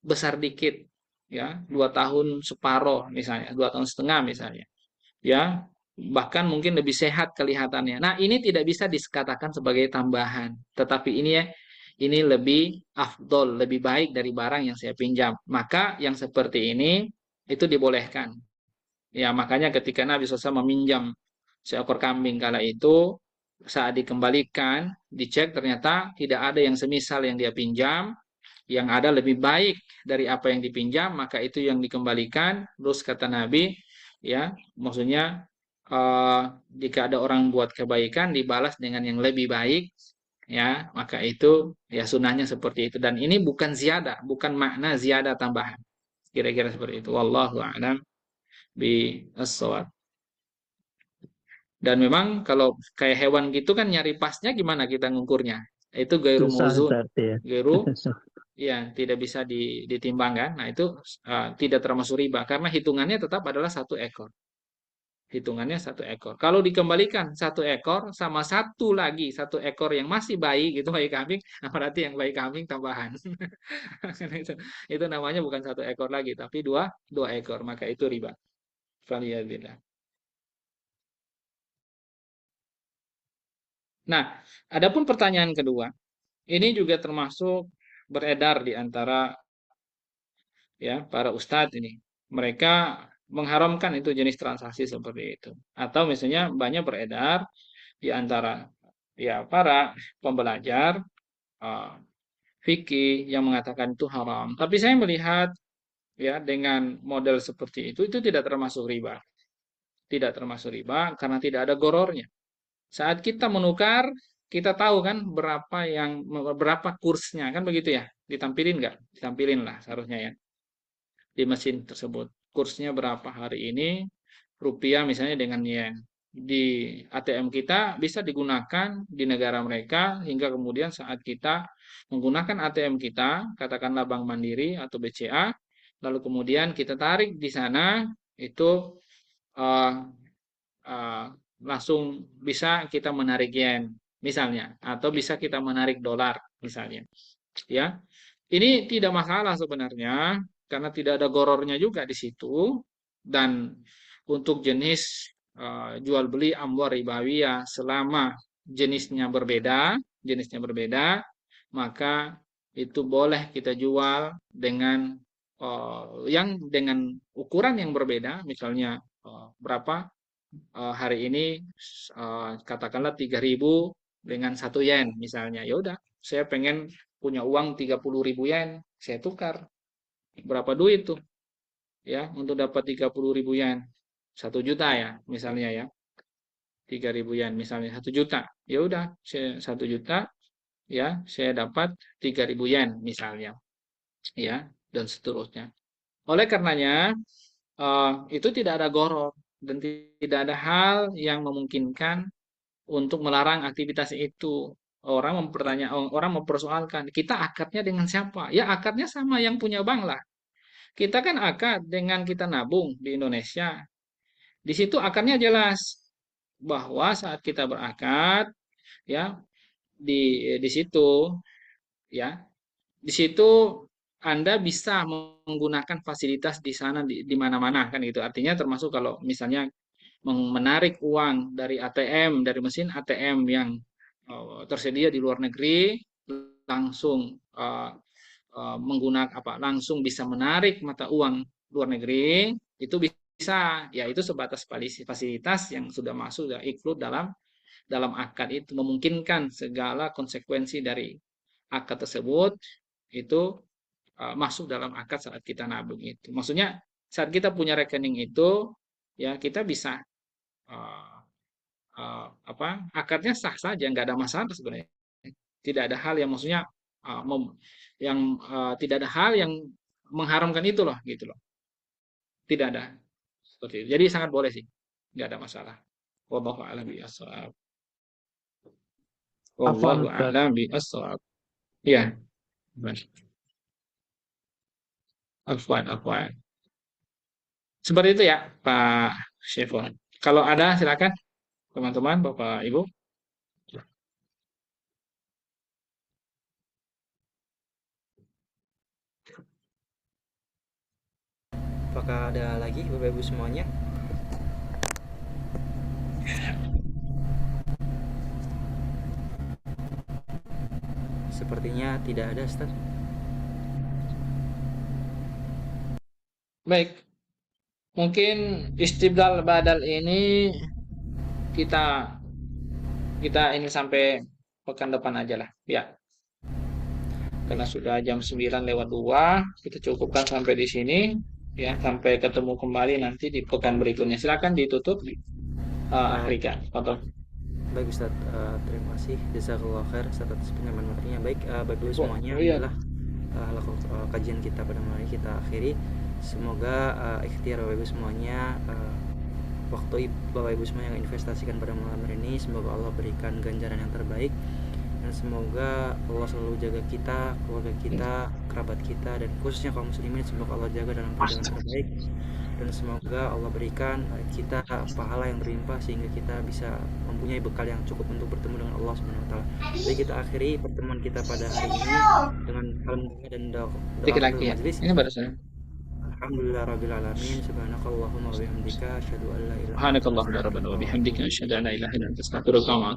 besar dikit, ya 2 tahun separoh misalnya, 2 tahun setengah misalnya, ya bahkan mungkin lebih sehat kelihatannya. Nah, ini tidak bisa dikatakan sebagai tambahan, tetapi ini ya, ini lebih afdol, lebih baik dari barang yang saya pinjam. Maka yang seperti ini itu dibolehkan. Ya, makanya ketika Nabi SAW meminjam seekor kambing kala itu, saat dikembalikan, dicek ternyata tidak ada yang semisal yang dia pinjam, yang ada lebih baik dari apa yang dipinjam, maka itu yang dikembalikan. Terus kata Nabi, ya, maksudnya jika ada orang buat kebaikan dibalas dengan yang lebih baik, ya, maka itu ya sunnahnya seperti itu. Dan ini bukan ziyadah, bukan makna ziyadah tambahan. Kira-kira seperti itu. Wallahu a'lam bi as-shawab. Dan memang kalau kayak hewan gitu kan nyari pasnya gimana kita ngukurnya? Itu gairu Susah mauzun, Ustaz ya. gairu ya tidak bisa ditimbang kan. Nah, itu tidak termasuk riba karena hitungannya tetap adalah 1 ekor. Hitungannya 1 ekor. Kalau dikembalikan 1 ekor sama satu lagi 1 ekor yang masih bayi gitu bayi kambing, nah berarti yang bayi kambing tambahan. Itu namanya bukan 1 ekor lagi tapi dua ekor maka itu riba. Faliyadillah. Nah, adapun pertanyaan kedua, ini juga termasuk beredar di antara ya para ustadz ini. Mereka mengharamkan itu jenis transaksi seperti itu. Atau misalnya banyak beredar di antara ya para pembelajar uh, fikih yang mengatakan itu haram. Tapi saya melihat ya dengan model seperti itu tidak termasuk riba. Tidak termasuk riba karena tidak ada gorornya. Saat kita menukar, kita tahu kan berapa kursnya kan begitu ya? Ditampilin nggak? Ditampilin lah seharusnya ya di mesin tersebut. Kursnya berapa hari ini rupiah misalnya dengan yen. Di ATM kita bisa digunakan di negara mereka hingga kemudian saat kita menggunakan ATM kita, katakanlah Bank Mandiri atau BCA, lalu kemudian kita tarik di sana itu uh, uh, langsung bisa kita menarik yen misalnya atau bisa kita menarik dolar misalnya ya ini tidak masalah sebenarnya karena tidak ada gorornya juga di situ dan untuk jenis jual beli amwar ribawiyah selama jenisnya berbeda maka itu boleh kita jual dengan yang dengan ukuran yang berbeda misalnya berapa hari ini katakanlah 3.000 dengan 1 yen misalnya. Ya udah, saya pengen punya uang 30.000 yen, saya tukar. Berapa duit tuh? Ya, untuk dapat 30.000 yen. 1 juta ya, misalnya ya. 3.000 yen misalnya 1 juta. Ya udah, saya 1 juta ya, saya dapat 3.000 yen misalnya. Ya, dan seterusnya. Oleh karenanya itu tidak ada goror dan tidak ada hal yang memungkinkan untuk melarang aktivitas itu. Orang mempersoalkan, kita akadnya dengan siapa? Ya akadnya sama yang punya bank lah. Kita kan akad dengan kita nabung di Indonesia. Di situ akadnya jelas bahwa saat kita berakad, ya di situ, ya di situ Anda bisa menggunakan fasilitas di sana di mana-mana kan gitu. Artinya termasuk kalau misalnya menarik uang dari ATM, dari mesin ATM yang tersedia di luar negeri, langsung menggunakan langsung bisa menarik mata uang luar negeri, itu bisa, ya itu sebatas fasilitas yang sudah masuk, sudah ikut dalam akad itu, memungkinkan segala konsekuensi dari akad tersebut itu masuk dalam akad saat kita nabung itu. Maksudnya saat kita punya rekening itu, ya kita bisa akadnya sah saja, nggak ada masalah sebenarnya. Tidak ada hal yang maksudnya tidak ada hal yang mengharamkan itu loh, gitu loh. Tidak ada seperti itu. Jadi sangat boleh sih, nggak ada masalah. Wallahu a'lam bishawab. Afwan Wallahu Ustaz. a'lam bishawab. Ya, afwan. Seperti itu ya, Pak Syefon. Kalau ada silakan. teman-teman, Bapak Ibu? Apakah ada lagi Bapak Ibu semuanya? Sepertinya tidak ada, Ustaz. Baik, mungkin istibdal badal ini kita ini sampai pekan depan aja lah, ya. Karena sudah jam 9:02, kita cukupkan sampai di sini, ya. Sampai ketemu kembali nanti di pekan berikutnya. Silakan ditutup, akhirkan. Baik Ustaz, terima kasih. Jazakallah khair Ustaz atas penyampaian materinya. Baik, Bapak Ibu semuanya, iya. inilah kajian kita pada malam ini kita akhiri. Semoga ikhtiar Bapak Ibu semuanya, waktu Bapak Ibu semuanya yang investasikan pada malam hari ini, semoga Allah berikan ganjaran yang terbaik, dan semoga Allah selalu jaga kita, keluarga kita, kerabat kita, dan khususnya kaum muslimin, semoga Allah jaga dalam perjalanan terbaik, dan semoga Allah berikan kita pahala yang berlimpah sehingga kita bisa mempunyai bekal yang cukup untuk bertemu dengan Allah Subhanahu wa taala. Jadi kita akhiri pertemuan kita pada hari ini dengan alhamdulillah dan doa majelis. Ini baru saya. Alhamdulillahirabbil alamin. Subhanakallahumma wa bihamdika asyhadu an la ilaha illa anta Subhanakallahumma rabbana wa bihamdika asyhadu an la ilaha illa anta astaghfiruka wa